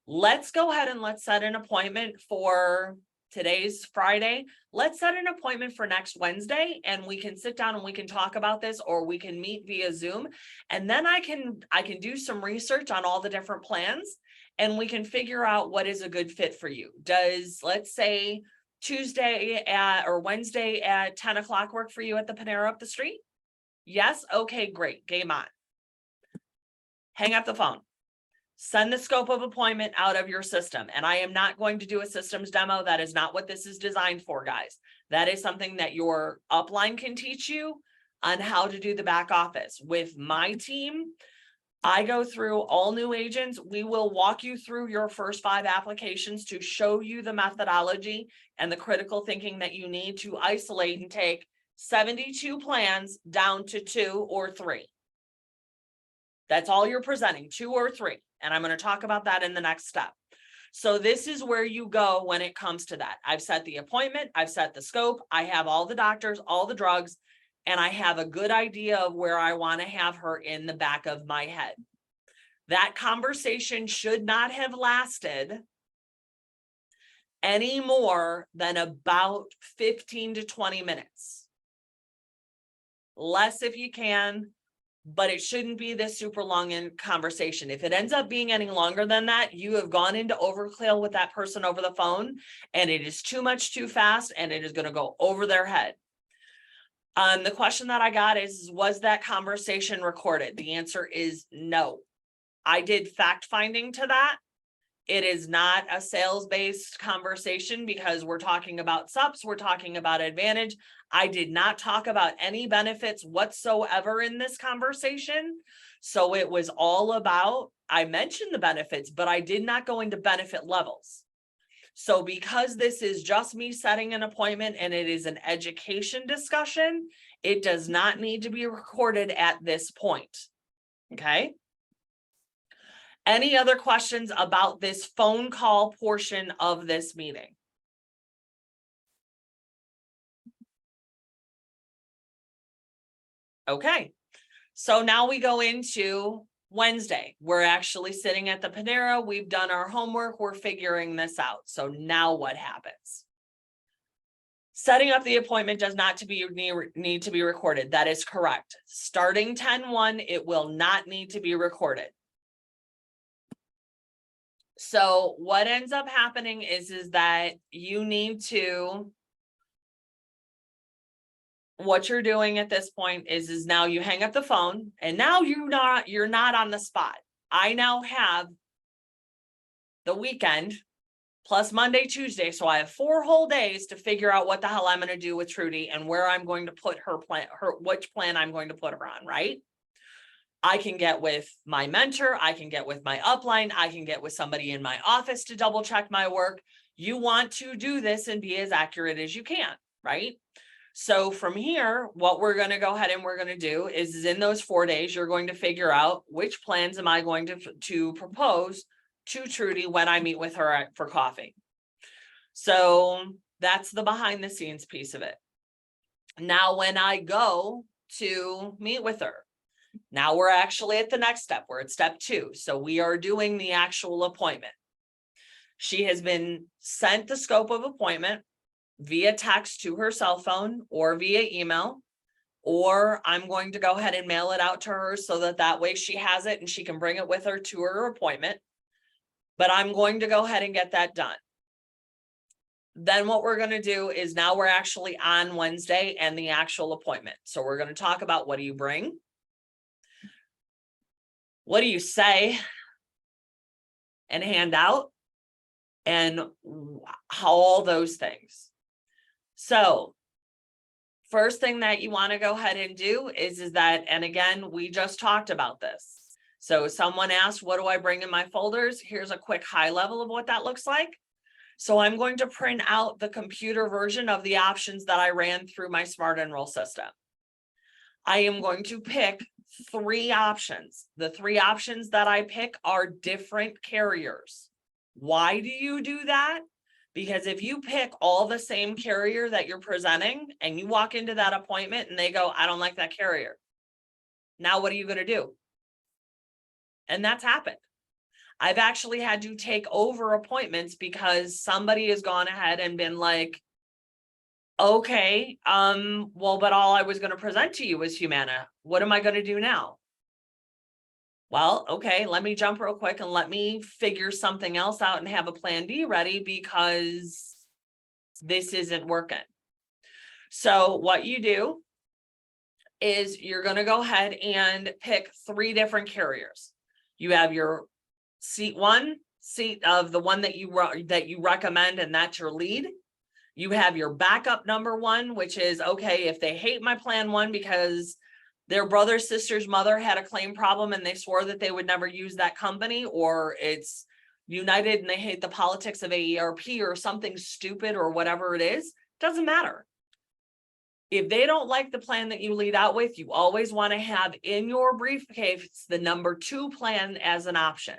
let's go ahead and let's set an appointment for today's Friday. Let's set an appointment for next Wednesday and we can sit down and we can talk about this, or we can meet via Zoom. And then I can do some research on all the different plans and we can figure out what is a good fit for you. Does, let's say, Tuesday or Wednesday at 10 o'clock work for you at the Panera up the street? Yes. Okay, great. Game on. Hang up the phone. Send the scope of appointment out of your system. And I am not going to do a systems demo. That is not what this is designed for, guys. That is something that your upline can teach you on how to do the back office. With my team, I go through all new agents. We will walk you through your first 5 applications to show you the methodology and the critical thinking that you need to isolate and take 72 plans down to 2 or 3. That's all you're presenting, 2 or 3. And I'm going to talk about that in the next step. So this is where you go when it comes to that. I've set the appointment, I've set the scope, I have all the doctors, all the drugs, and I have a good idea of where I want to have her in the back of my head. That conversation should not have lasted any more than about 15 to 20 minutes. Less if you can, but it shouldn't be this super long in conversation. If it ends up being any longer than that, you have gone into overkill with that person over the phone, and it is too much too fast, and it is going to go over their head. The question that I got is, was that conversation recorded? The answer is no. I did fact finding to that. It is not a sales-based conversation because we're talking about SUPs, we're talking about Advantage. I did not talk about any benefits whatsoever in this conversation. So it was all about, I mentioned the benefits, but I did not go into benefit levels. So because this is just me setting an appointment and it is an education discussion, it does not need to be recorded at this point. Okay. Any other questions about this phone call portion of this meeting? Okay, so now we go into Wednesday. We're actually sitting at the Panera. We've done our homework. We're figuring this out. So now what happens? Setting up the appointment does not need to be recorded. That is correct. Starting 10/1, it will not need to be recorded. So what ends up happening is that you need to, what you're doing at this point is now you hang up the phone and now you're not on the spot. I now have the weekend plus Monday, Tuesday. So I have 4 whole days to figure out what the hell I'm going to do with Trudy and where I'm going to put her plan, which plan I'm going to put her on, right? I can get with my mentor, I can get with my upline, I can get with somebody in my office to double check my work. You want to do this and be as accurate as you can, right? So from here, what we're going to go ahead and we're going to do is in those 4 days, you're going to figure out which plans am I going to propose to Trudy when I meet with her for coffee. So that's the behind the scenes piece of it. Now, when I go to meet with her, now we're actually at the next step. We're at step 2. So we are doing the actual appointment. She has been sent the scope of appointment via text to her cell phone or via email, or I'm going to go ahead and mail it out to her so that way she has it and she can bring it with her to her appointment. But I'm going to go ahead and get that done. Then what we're going to do is now we're actually on Wednesday and the actual appointment. So we're going to talk about, what do you bring? What do you say and hand out, and how all those things. So first thing that you want to go ahead and do is that, and again, we just talked about this. So someone asked, what do I bring in my folders? Here's a quick high level of what that looks like. So I'm going to print out the computer version of the options that I ran through my Smart Enroll system. I am going to pick 3 options. The 3 options that I pick are different carriers. Why do you do that? Because if you pick all the same carrier that you're presenting and you walk into that appointment and they go, I don't like that carrier, Now what are you going to do? And that's happened. I've actually had to take over appointments because somebody has gone ahead and been like, okay, well, but all I was going to present to you was Humana. What am I going to do now? Well, okay, let me jump real quick and let me figure something else out and have a plan B ready because this isn't working. So what you do is you're going to go ahead and pick 3 different carriers. You have your seat of the one that you recommend, and that's your lead. You have your backup number 1, which is, okay, if they hate my plan 1 because their brother, sister's mother had a claim problem and they swore that they would never use that company, or it's United and they hate the politics of AARP or something stupid or whatever it is, doesn't matter. If they don't like the plan that you lead out with, you always want to have in your briefcase the number 2 plan as an option.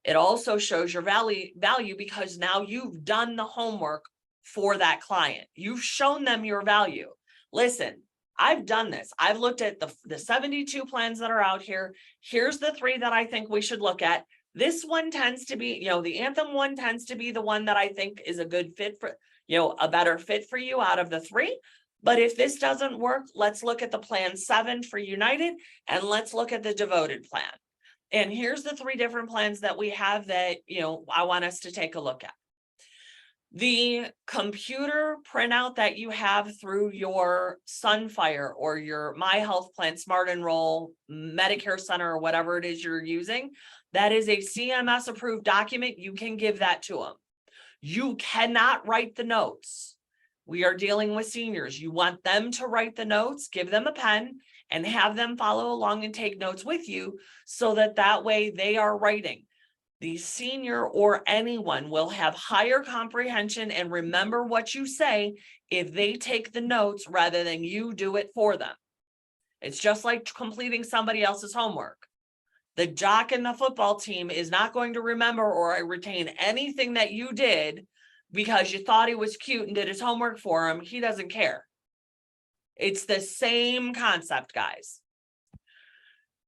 It also shows your value because now you've done the homework for that client. You've shown them your value. Listen, I've done this. I've looked at the 72 plans that are out here. Here's the 3 that I think we should look at. This one tends to be, the Anthem one tends to be the one that I think is a good fit for, a better fit for you out of the 3. But if this doesn't work, let's look at the plan 7 for United, and let's look at the Devoted plan. And here's the 3 different plans that we have that, I want us to take a look at. The computer printout that you have through your Sunfire or your My Health Plan, Smart Enroll, Medicare Center, or whatever it is you're using, that is a CMS approved document. You can give that to them. You cannot write the notes. We are dealing with seniors. You want them to write the notes, give them a pen, and have them follow along and take notes with you so that way they are writing. The senior or anyone will have higher comprehension and remember what you say if they take the notes rather than you do it for them. It's just like completing somebody else's homework. The jock in the football team is not going to remember or retain anything that you did because you thought he was cute and did his homework for him. He doesn't care. It's the same concept, guys.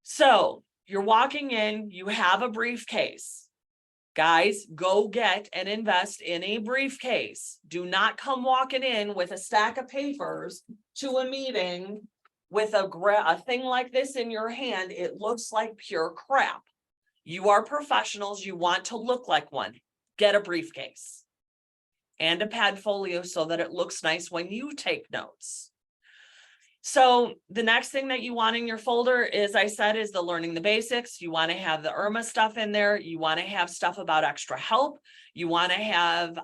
So you're walking in, you have a briefcase. Guys, go get and invest in a briefcase. Do not come walking in with a stack of papers to a meeting with a thing like this in your hand. It looks like pure crap. You are professionals. You want to look like one. Get a briefcase and a pad folio so that it looks nice when you take notes. So the next thing that you want in your folder, as I said, is the learning the basics. You want to have the IRMA stuff in there. You want to have stuff about extra help. You want to have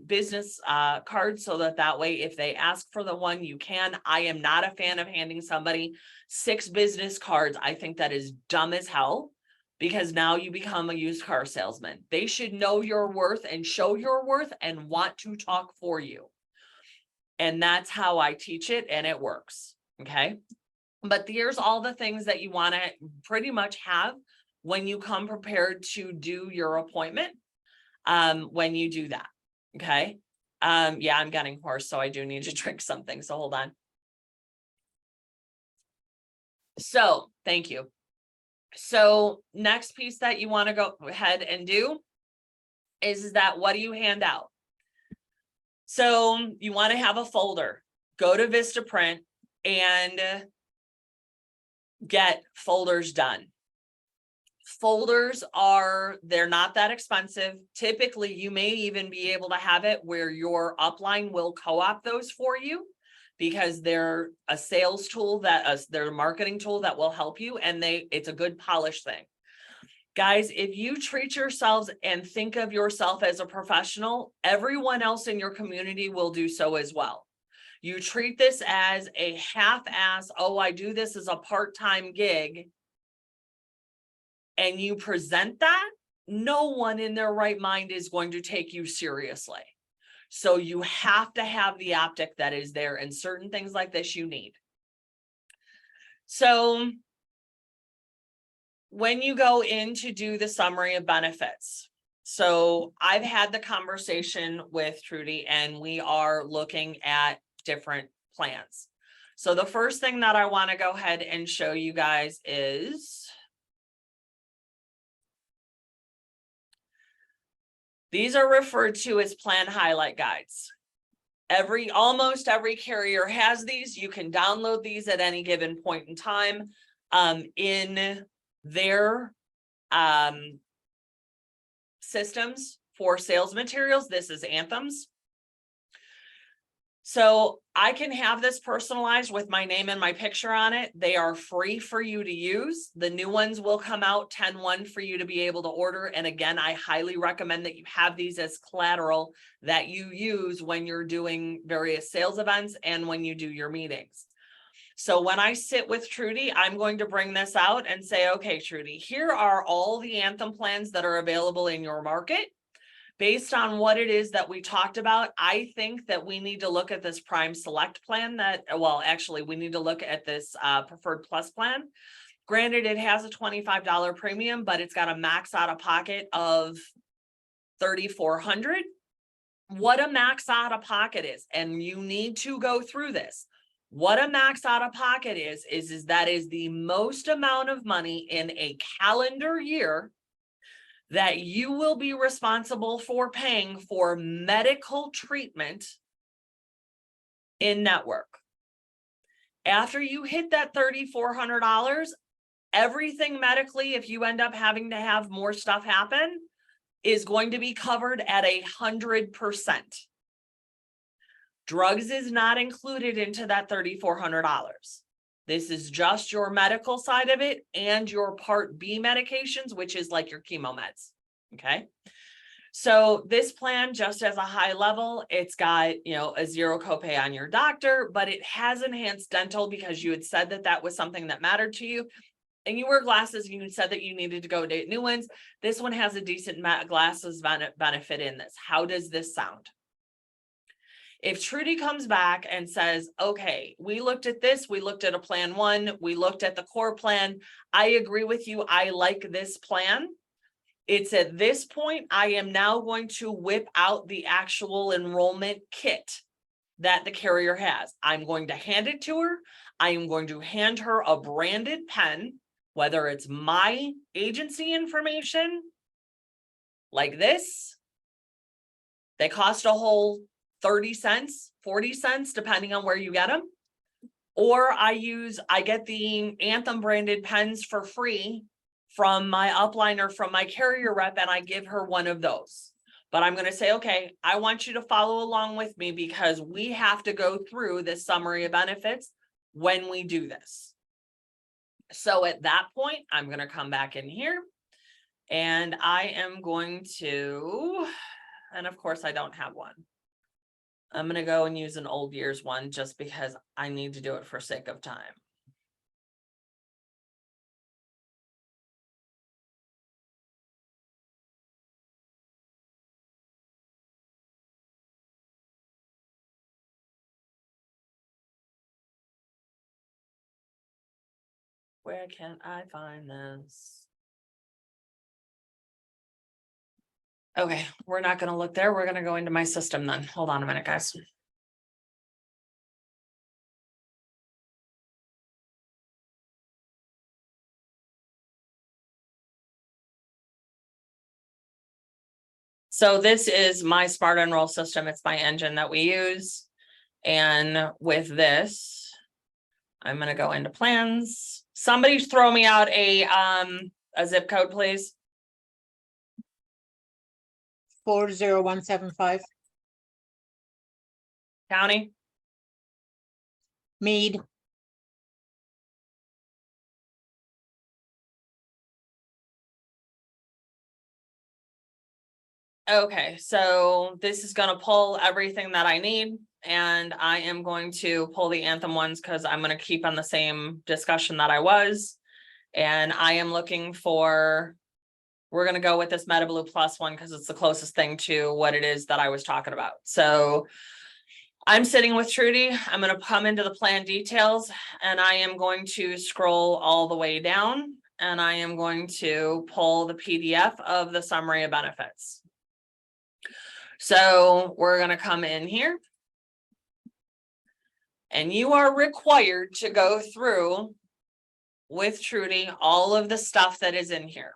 business cards so that way if they ask for the one, you can. I am not a fan of handing somebody 6 business cards. I think that is dumb as hell because now you become a used car salesman. They should know your worth and show your worth and want to talk for you. And that's how I teach it, and it works, okay? But here's all the things that you want to pretty much have when you come prepared to do your appointment, when you do that, okay? Yeah, I'm getting hoarse, so I do need to drink something, so hold on. So, thank you. So, next piece that you want to go ahead and do is that what do you hand out? So you want to have a folder, go to Vistaprint and get folders done. Folders they're not that expensive. Typically, you may even be able to have it where your upline will co-op those for you because they're a sales tool they're a marketing tool that will help you. And it's a good polish thing. Guys, if you treat yourselves and think of yourself as a professional, everyone else in your community will do so as well. You treat this as a half-ass, I do this as a part-time gig, and you present that, no one in their right mind is going to take you seriously. So you have to have the optic that is there, and certain things like this you need. So when you go in to do the summary of benefits, so I've had the conversation with Trudy and we are looking at different plans. So the first thing that I want to go ahead and show you guys is these are referred to as plan highlight guides. Almost every carrier has these. You can download these at any given point in time in their systems for sales materials. This is Anthem's. So I can have this personalized with my name and my picture on it. They are free for you to use. The new ones will come out 10/1 for you to be able to order. And again, I highly recommend that you have these as collateral that you use when you're doing various sales events and when you do your meetings. So when I sit with Trudy, I'm going to bring this out and say, okay, Trudy, here are all the Anthem plans that are available in your market. Based on what it is that we talked about, I think that we need to look at this Prime Select plan we need to look at this Preferred Plus plan. Granted, it has a $25 premium, but it's got a max out of pocket of $3,400. What a max out of pocket is, and you need to go through this. What a max out of pocket is that is the most amount of money in a calendar year that you will be responsible for paying for medical treatment in network. After you hit that $3,400, everything medically, if you end up having to have more stuff happen, is going to be covered at 100%. Drugs is not included into that $3,400. This is just your medical side of it and your Part B medications, which is like your chemo meds. Okay. So this plan, just as a high level, it's got, a zero copay on your doctor, but it has enhanced dental because you had said that that was something that mattered to you. And you wear glasses, and you said that you needed to go get new ones. This one has a decent glasses benefit in this. How does this sound? If Trudy comes back and says, okay, we looked at this, we looked at a plan 1, we looked at the core plan. I agree with you. I like this plan. It's at this point, I am now going to whip out the actual enrollment kit that the carrier has. I'm going to hand it to her. I am going to hand her a branded pen, whether it's my agency information like this. They cost a whole 30 cents, 40 cents, depending on where you get them. Or I get the Anthem branded pens for free from my upliner, from my carrier rep, and I give her one of those. But I'm going to say, okay, I want you to follow along with me because we have to go through this summary of benefits when we do this. So at that point, I'm going to come back in here and I am going to, and of course I don't have one. I'm going to go and use an old year's one just because I need to do it for sake of time. Where can I find this? Okay, we're not going to look there. We're going to go into my system then. Hold on a minute, guys. So this is my Smart Enroll system. It's my engine that we use. And with this, I'm going to go into plans. Somebody throw me out a zip code, please.
40175.
County.
Mead.
Okay, so this is going to pull everything that I need, and I am going to pull the Anthem ones because I'm going to keep on the same discussion that I was. And I am looking for, we're going to go with this MetaBlue Plus one because it's the closest thing to what it is that I was talking about. So I'm sitting with Trudy. I'm going to come into the plan details and I am going to scroll all the way down and I am going to pull the PDF of the summary of benefits. So we're going to come in here And you are required to go through with Trudy all of the stuff that is in here.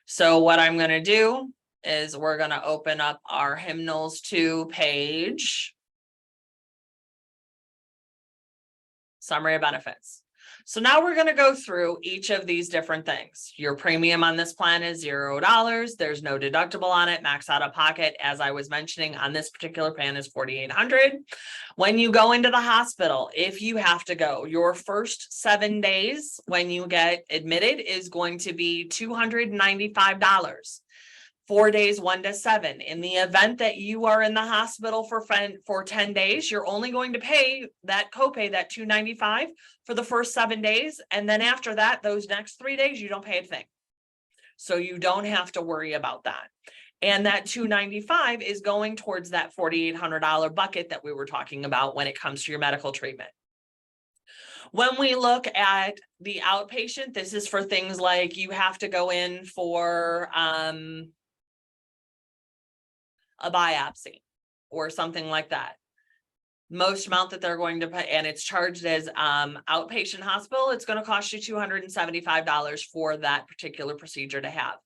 So what I'm going to do is we're going to open up our hymnals to page summary of benefits. So now we're going to go through each of these different things. Your premium on this plan is $0. There's no deductible on it. Max out of pocket, as I was mentioning, on this particular plan is $4,800. When you go into the hospital, if you have to go, your first 7 days when you get admitted is going to be $295. 4 days, 1 to 7. In the event that you are in the hospital for 10 days, you're only going to pay that copay, that $295 for the first 7 days. And then after that, those next 3 days, you don't pay a thing. So you don't have to worry about that. And that $295 is going towards that $4,800 bucket that we were talking about when it comes to your medical treatment. When we look at the outpatient, this is for things like you have to go in for, a biopsy or something like that. Most amount that they're going to pay, and it's charged as outpatient hospital, it's going to cost you $275 for that particular procedure to have.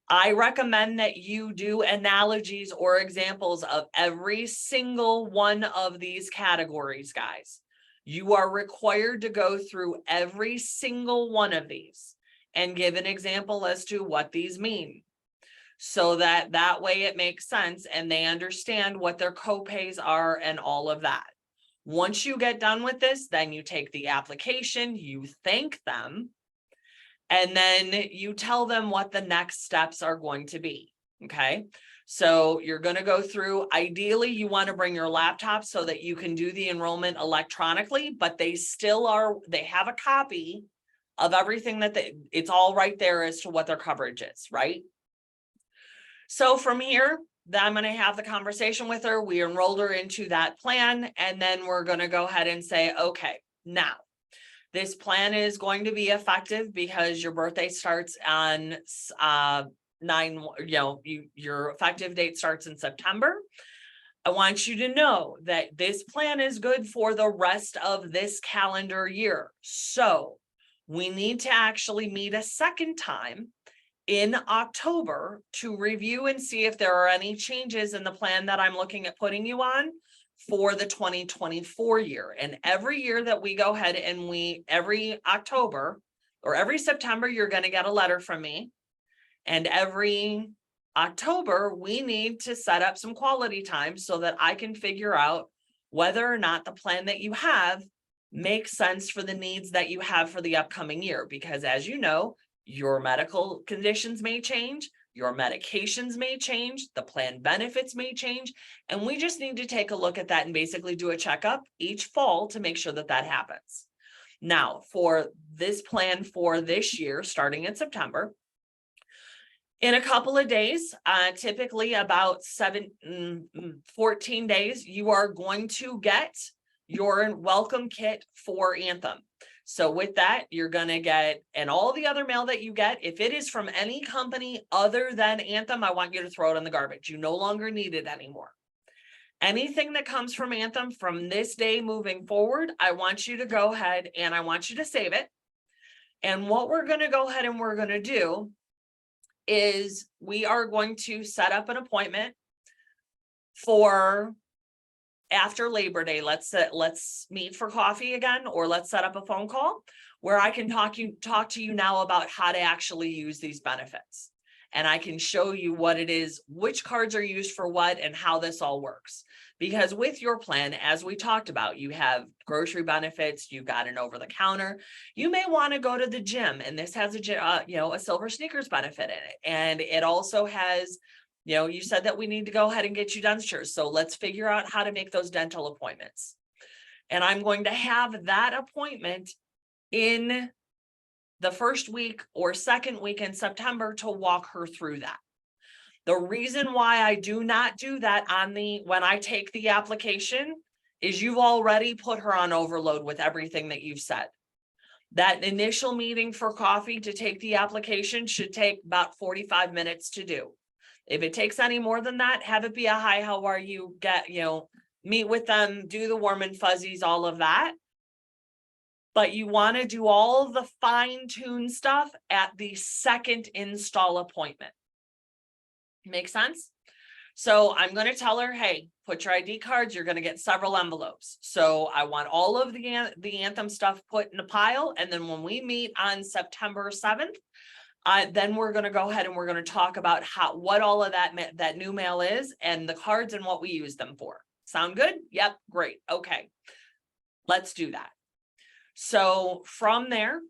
I recommend that you do analogies or examples of every single one of these categories, guys. You are required to go through every single one of these and give an example as to what these mean, so that way it makes sense and they understand what their copays are and all of that. Once you get done with this, then you take the application, you thank them, and then you tell them what the next steps are going to be. Okay. So you're going to go through, ideally you want to bring your laptop so that you can do the enrollment electronically, but they have a copy of everything it's all right there as to what their coverage is, right? So from here, then I'm going to have the conversation with her. We enrolled her into that plan, and then we're going to go ahead and say, okay, now this plan is going to be effective because your birthday starts on your effective date starts in September. I want you to know that this plan is good for the rest of this calendar year. So we need to actually meet a second time in October to review and see if there are any changes in the plan that I'm looking at putting you on for the 2024 year. And every year that we go ahead and every October or every September, you're going to get a letter from me. And every October, we need to set up some quality time so that I can figure out whether or not the plan that you have makes sense for the needs that you have for the upcoming year. Because as you know, your medical conditions may change, your medications may change, the plan benefits may change, and we just need to take a look at that and basically do a checkup each fall to make sure that that happens. Now, for this plan for this year, starting in September, in a couple of days, typically about 14 days, you are going to get your welcome kit for Anthem. So with that, you're going to get, and all the other mail that you get, if it is from any company other than Anthem, I want you to throw it in the garbage. You no longer need it anymore. Anything that comes from Anthem from this day moving forward, I want you to go ahead and I want you to save it. And what we're going to go ahead and we're going to do is we are going to set up an appointment for after Labor Day. Let's meet for coffee again, or let's set up a phone call where I can talk to you now about how to actually use these benefits. And I can show you what it is, which cards are used for what, and how this all works. Because with your plan, as we talked about, you have grocery benefits, you've got an over-the-counter. You may want to go to the gym, and this has a silver sneakers benefit in it. And it also has, you said that we need to go ahead and get you dentures. So let's figure out how to make those dental appointments. And I'm going to have that appointment in the first week or second week in September to walk her through that. The reason why I do not do that when I take the application is you've already put her on overload with everything that you've said. That initial meeting for coffee to take the application should take about 45 minutes to do. If it takes any more than that, have it be a hi, how are you? meet with them, do the warm and fuzzies, all of that. But you want to do all the fine-tune stuff at the second install appointment. Make sense? So I'm going to tell her, hey, put your ID cards. You're going to get several envelopes. So I want all of the Anthem stuff put in a pile. And then when we meet on September 7th, then we're going to go ahead and we're going to talk about what all of that new mail is and the cards and what we use them for. Sound good? Yep. Great. Okay. Let's do that. So from there,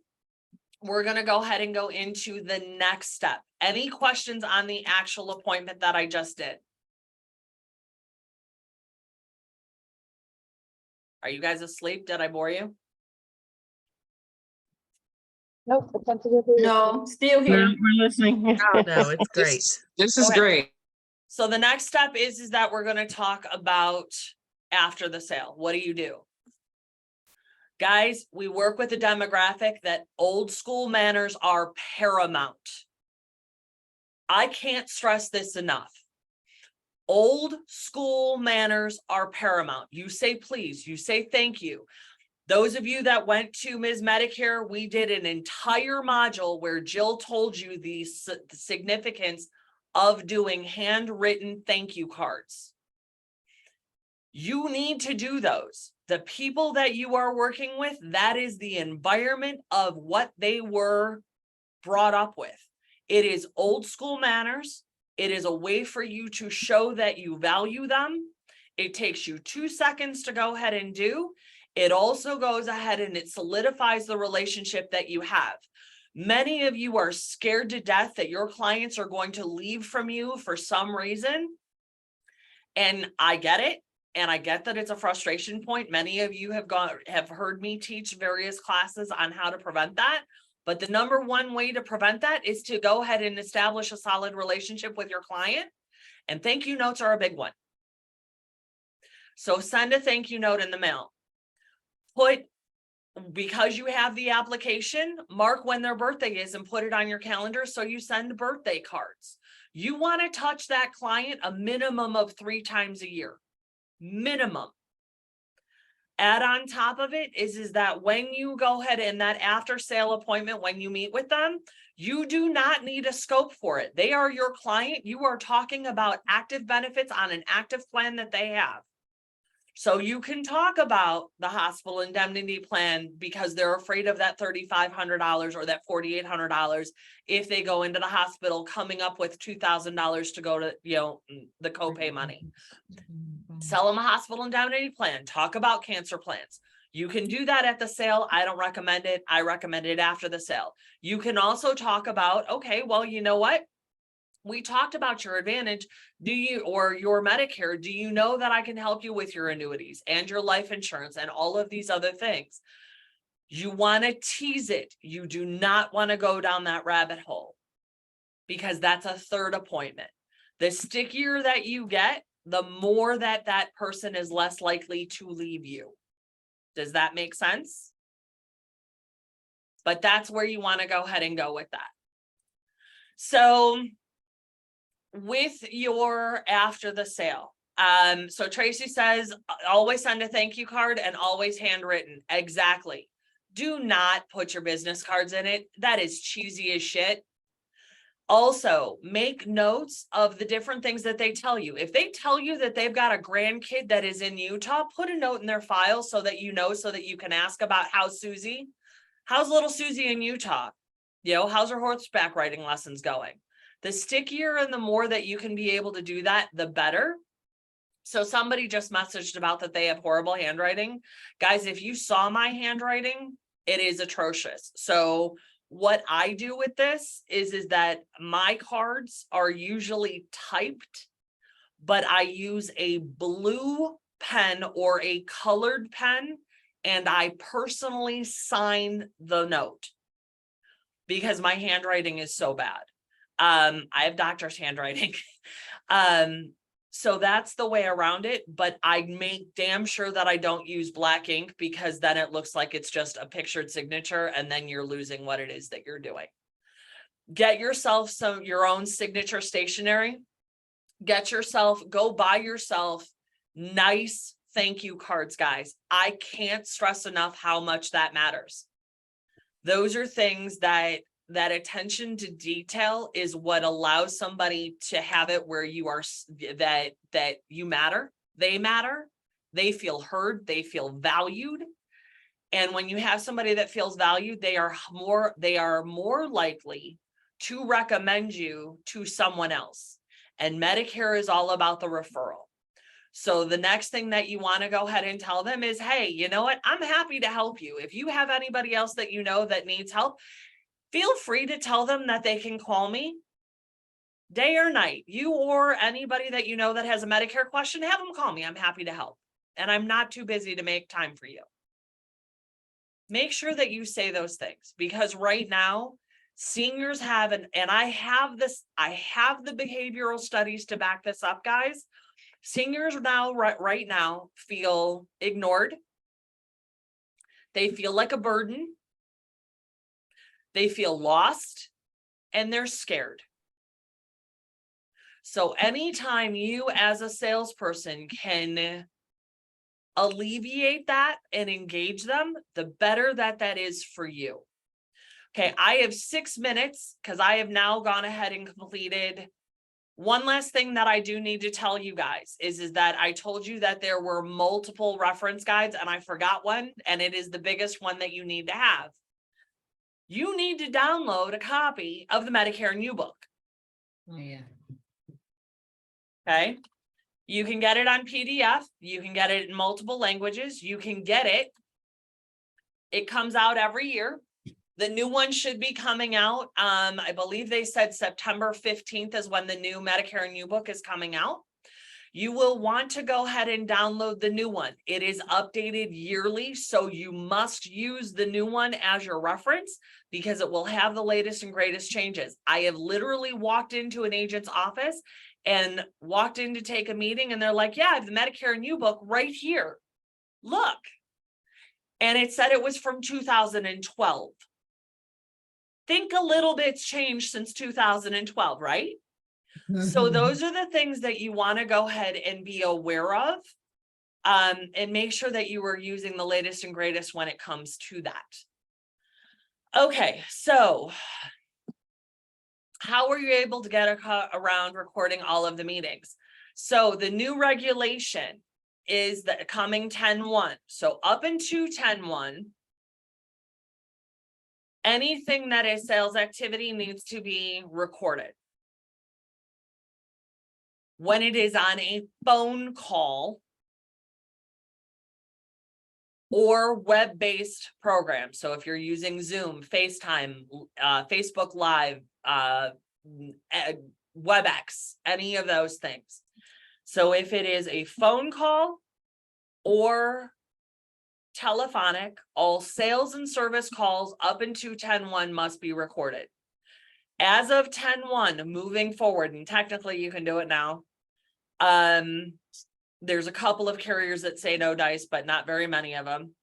we're going to go ahead and go into the next step. Any questions on the actual appointment that I just did? Are you guys asleep? Did I bore you?
Nope. Attentively
No, still here.
we're listening.
Oh, no, it's great.
This is
Okay.
great.
So the next step is that we're going to talk about after the sale. What do you do? Guys, we work with a demographic that old school manners are paramount. I can't stress this enough. Old school manners are paramount. You say please, you say thank you. Those of you that went to Ms. Medicare, we did an entire module where Jill told you the significance of doing handwritten thank you cards. You need to do those. The people that you are working with, that is the environment of what they were brought up with. It is old school manners. It is a way for you to show that you value them. It takes you 2 seconds to go ahead and do. It also goes ahead and it solidifies the relationship that you have. Many of you are scared to death that your clients are going to leave from you for some reason. And I get it. And I get that it's a frustration point. Many of you have heard me teach various classes on how to prevent that. But the number one way to prevent that is to go ahead and establish a solid relationship with your client. And thank you notes are a big one. So send a thank you note in the mail. Because you have the application, mark when their birthday is and put it on your calendar so you send birthday cards. You want to touch that client a minimum of 3 times a year. Minimum. Add on top of it is that when you go ahead and that after sale appointment, when you meet with them, you do not need a scope for it. They are your client. You are talking about active benefits on an active plan that they have. So you can talk about the hospital indemnity plan because they're afraid of that $3,500 or that $4,800 if they go into the hospital coming up with $2,000 to go to, the copay money. Sell them a hospital indemnity plan. Talk about cancer plans. You can do that at the sale. I don't recommend it. I recommend it after the sale. You can also talk about, okay, well, you know what? We talked about your advantage. Or your Medicare, do you know that I can help you with your annuities and your life insurance and all of these other things? You want to tease it. You do not want to go down that rabbit hole because that's a third appointment. The stickier that you get, the more that person is less likely to leave you. Does that make sense? But that's where you want to go ahead and go with that. So with your after the sale. So Tracy says, always send a thank you card and always handwritten. Exactly. Do not put your business cards in it. That is cheesy as shit. Also, make notes of the different things that they tell you. If they tell you that they've got a grandkid that is in Utah, put a note in their file so that you know, so that you can ask about how's little Susie in Utah? How's her horseback riding lessons going? The stickier and the more that you can be able to do that, the better. So somebody just messaged about that they have horrible handwriting. Guys, if you saw my handwriting, it is atrocious. So what I do with this is that my cards are usually typed, but I use a blue pen or a colored pen, and I personally sign the note because my handwriting is so bad. I have doctor's handwriting. So that's the way around it, but I make damn sure that I don't use black ink because then it looks like it's just a pictured signature and then you're losing what it is that you're doing. Get yourself your own signature stationery. Go buy yourself nice thank you cards, guys. I can't stress enough how much that matters. Those are things that attention to detail is what allows somebody to have it where you are, that you matter, they feel heard, they feel valued. And when you have somebody that feels valued, they are more likely to recommend you to someone else. And Medicare is all about the referral. So the next thing that you want to go ahead and tell them is, hey, you know what? I'm happy to help you. If you have anybody else that you know that needs help, feel free to tell them that they can call me day or night. You or anybody that you know that has a Medicare question, have them call me. I'm happy to help. And I'm not too busy to make time for you. Make sure that you say those things, because right now seniors have, and I have the behavioral studies to back this up, guys. Seniors now, right now, feel ignored. They feel like a burden. They feel lost, and they're scared. So anytime you as a salesperson can alleviate that and engage them, the better that is for you. Okay, I have 6 minutes because I have now gone ahead and completed. One last thing that I do need to tell you guys is that I told you that there were multiple reference guides and I forgot one, and it is the biggest one that you need to have. You need to download a copy of the Medicare New Book.
Oh, yeah.
Okay. You can get it on PDF. You can get it in multiple languages. You can get it. It comes out every year. The new one should be coming out. I believe they said September 15th is when the new Medicare New Book is coming out. You will want to go ahead and download the new one. It is updated yearly, so you must use the new one as your reference because it will have the latest and greatest changes. I have literally walked into an agent's office and walked in to take a meeting, and they're like, yeah, I have the Medicare New Book right here. Look. And it said it was from 2012. Think a little bit's changed since 2012, right? So those are the things that you want to go ahead and be aware of, and make sure that you are using the latest and greatest when it comes to that. Okay, so how were you able to get around recording all of the meetings? So the new regulation is the coming 10-1. So up into 10-1, anything that is sales activity needs to be recorded. When it is on a phone call or web-based program. So if you're using Zoom, FaceTime, Facebook Live, WebEx, any of those things. So if it is a phone call or telephonic, all sales and service calls up into 10-1 must be recorded. As of 10-1, moving forward, and technically you can do it now. There's a couple of carriers that say no dice, but not very many of them.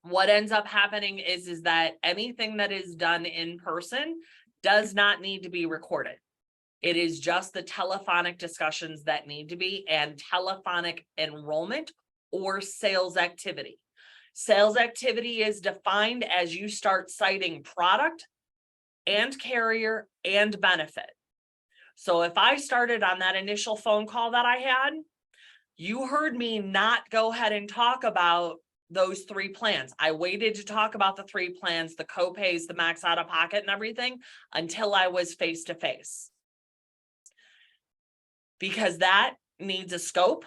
What ends up happening is that anything that is done in person does not need to be recorded. It is just the telephonic discussions that need to be, and telephonic enrollment or sales activity. Sales activity is defined as you start citing product and carrier and benefit. So if I started on that initial phone call that I had, you heard me not go ahead and talk about those 3 plans. I waited to talk about the 3 plans, the co-pays, the max out of pocket and everything until I was face to face. Because that needs a scope.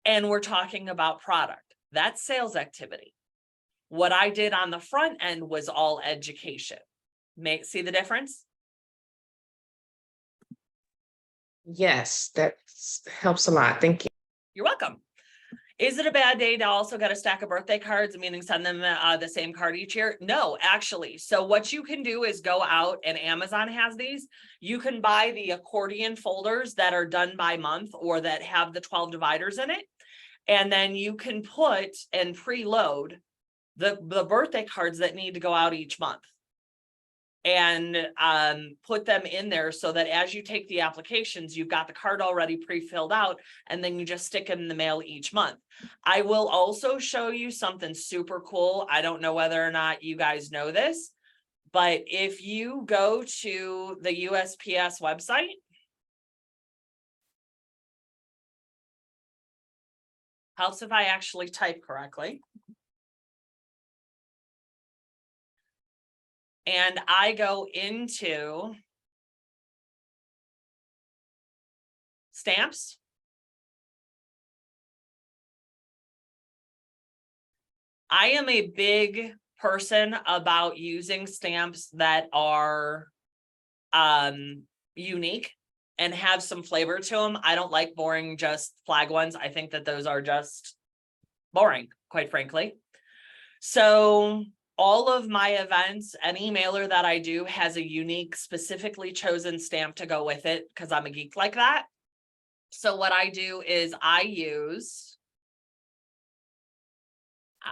And we're talking about product. That's sales activity. What I did on the front end was all education. See the difference?
Yes, that helps a lot. Thank you.
You're welcome. Is it a bad day to also get a stack of birthday cards, meaning send them the same card each year? No, actually. So what you can do is go out, and Amazon has these. You can buy the accordion folders that are done by month or that have the 12 dividers in it. And then you can put and preload the birthday cards that need to go out each month. and put them in there so that as you take the applications, you've got the card already pre-filled out, and then you just stick them in the mail each month. I will also show you something super cool. I don't know whether or not you guys know this, but if you go to the USPS website, helps if I actually type correctly. And I go into stamps. I am a big person about using stamps that are unique and have some flavor to them. I don't like boring, just flag ones. I think that those are just boring, quite frankly. So all of my events, any mailer that I do has a unique, specifically chosen stamp to go with it because I'm a geek like that. So what I do is I'll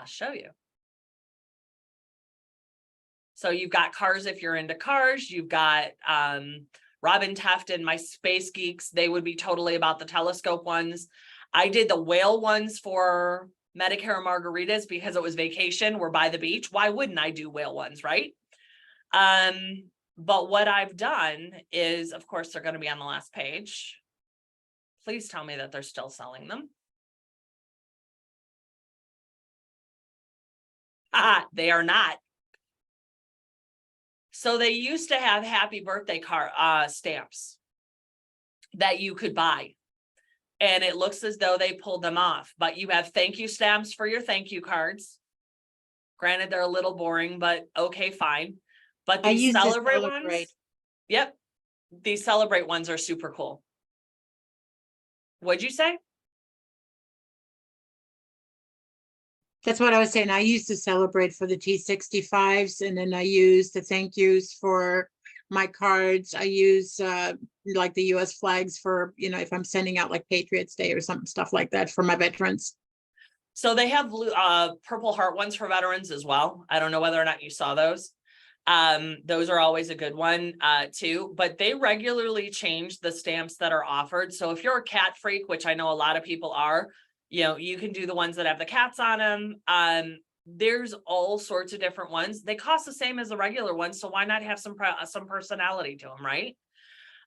show you. So you've got cars if you're into cars, you've got Robin Teft and my Space Geeks, they would be totally about the telescope ones. I did the whale ones for Medicare Margaritas because it was vacation, we're by the beach. Why wouldn't I do whale ones, right? But what I've done is, of course, they're going to be on the last page. Please tell me that they're still selling them. They are not. So they used to have happy birthday card stamps that you could buy. And it looks as though they pulled them off, but you have thank you stamps for your thank you cards. Granted, they're a little boring, but okay, fine. But
I
these
use the
celebrate ones,
Celebrate.
yep, these celebrate ones are super cool. What'd you say?
That's what I was saying. I used to Celebrate for the T65s, and then I use the thank yous for my cards. I use like the US flags for, you know, if I'm sending out like Patriots Day or something, stuff like that for my veterans.
So they have blue, Purple Heart ones for veterans as well. I don't know whether or not you saw those. Those are always a good one too, but they regularly change the stamps that are offered. So if you're a cat freak, which I know a lot of people are, you know, you can do the ones that have the cats on them. There's all sorts of different ones. They cost the same as the regular ones, so why not have some personality to them, right?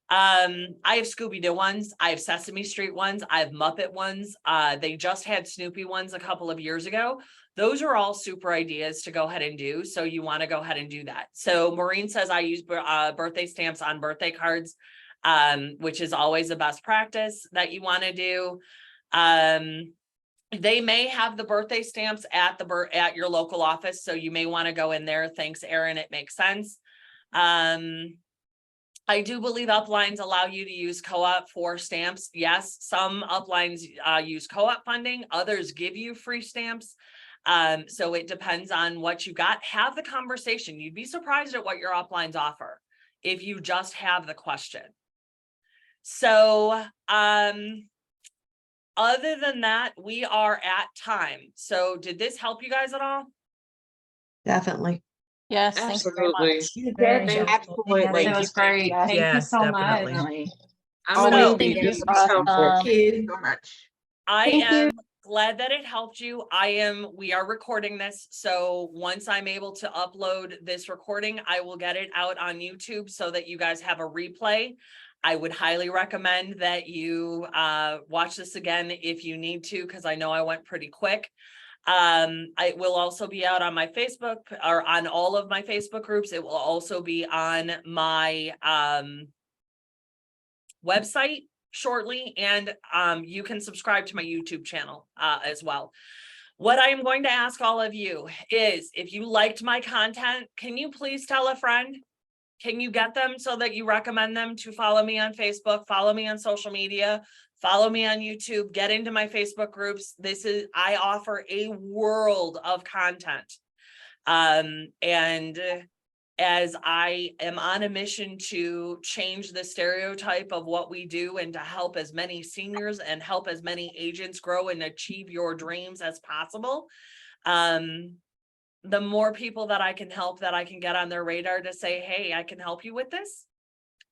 I have Scooby-Doo ones, I have Sesame Street ones, I have Muppet ones. They just had Snoopy ones a couple of years ago. Those are all super ideas to go ahead and do. So you want to go ahead and do that. So Maureen says I use birthday stamps on birthday cards, which is always a best practice that you want to do. They may have the birthday stamps at at your local office, so you may want to go in there. Thanks, Erin. It makes sense. I do believe uplines allow you to use co-op for stamps. Yes, some uplines use co-op funding. Others give you free stamps. So it depends on what you got. Have the conversation. You'd be surprised at what your uplines offer if you just have the question. So other than that, we are at time. So did this help you guys at all?
Definitely.
Yes, thank you very
Absolutely.
much.
You did.
Thank- Absolutely.
It was great.
Yes.
Thank you
Yes,
so
definitely.
much.
I'm
So-
gonna
Thank
be
you.
this was helpful.
Thank
you so much.
I
Thank
am glad that it helped you. We are recording this. So once I'm able to upload this recording, I will get it out on YouTube so that you guys have a replay. I would highly recommend that you watch this again if you need to, because I know I went pretty quick. I will also be out on my Facebook or on all of my Facebook groups. It will also be on my website shortly, and you can subscribe to my YouTube channel as well. What I am going to ask all of you is, if you liked my content, can you please tell a friend? Can you get them so that you recommend them to follow me on Facebook, follow me on social media, follow me on YouTube, get into my Facebook groups? I offer a world of content. And as I am on a mission to change the stereotype of what we do and to help as many seniors and help as many agents grow and achieve your dreams as possible, the more people that I can help, that I can get on their radar to say, hey, I can help you with this,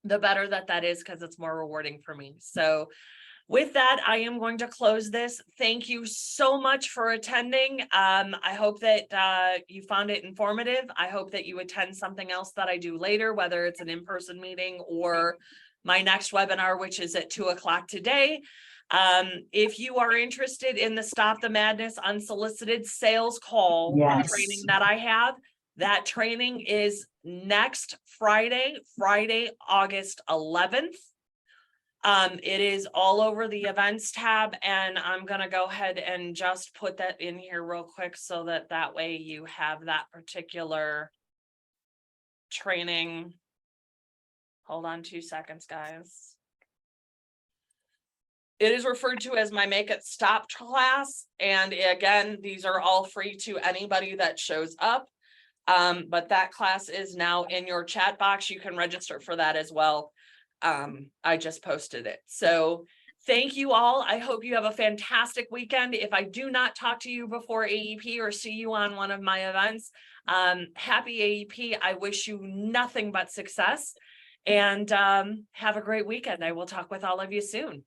the better that is, because it's more rewarding for me. So with that, I am going to close this. Thank you so much for attending. I hope that you found it informative. I hope that you attend something else that I do later, whether it's an in-person meeting or my next webinar, which is at 2:00 today. If you are interested in the Stop the Madness Unsolicited Sales Call training that I have, that training is next Friday, August 11th. It is all over the events tab, and I'm gonna go ahead and just put that in here real quick so that way you have that particular training. Hold on 2 seconds, guys. It is referred to as my Make It Stop class. And again, these are all free to anybody that shows up. But that class is now in your chat box. You can register for that as well. I just posted it. So thank you all. I hope you have a fantastic weekend. If I do not talk to you before AEP or see you on one of my events, happy AEP. I wish you nothing but success, and have a great weekend. I will talk with all of you soon.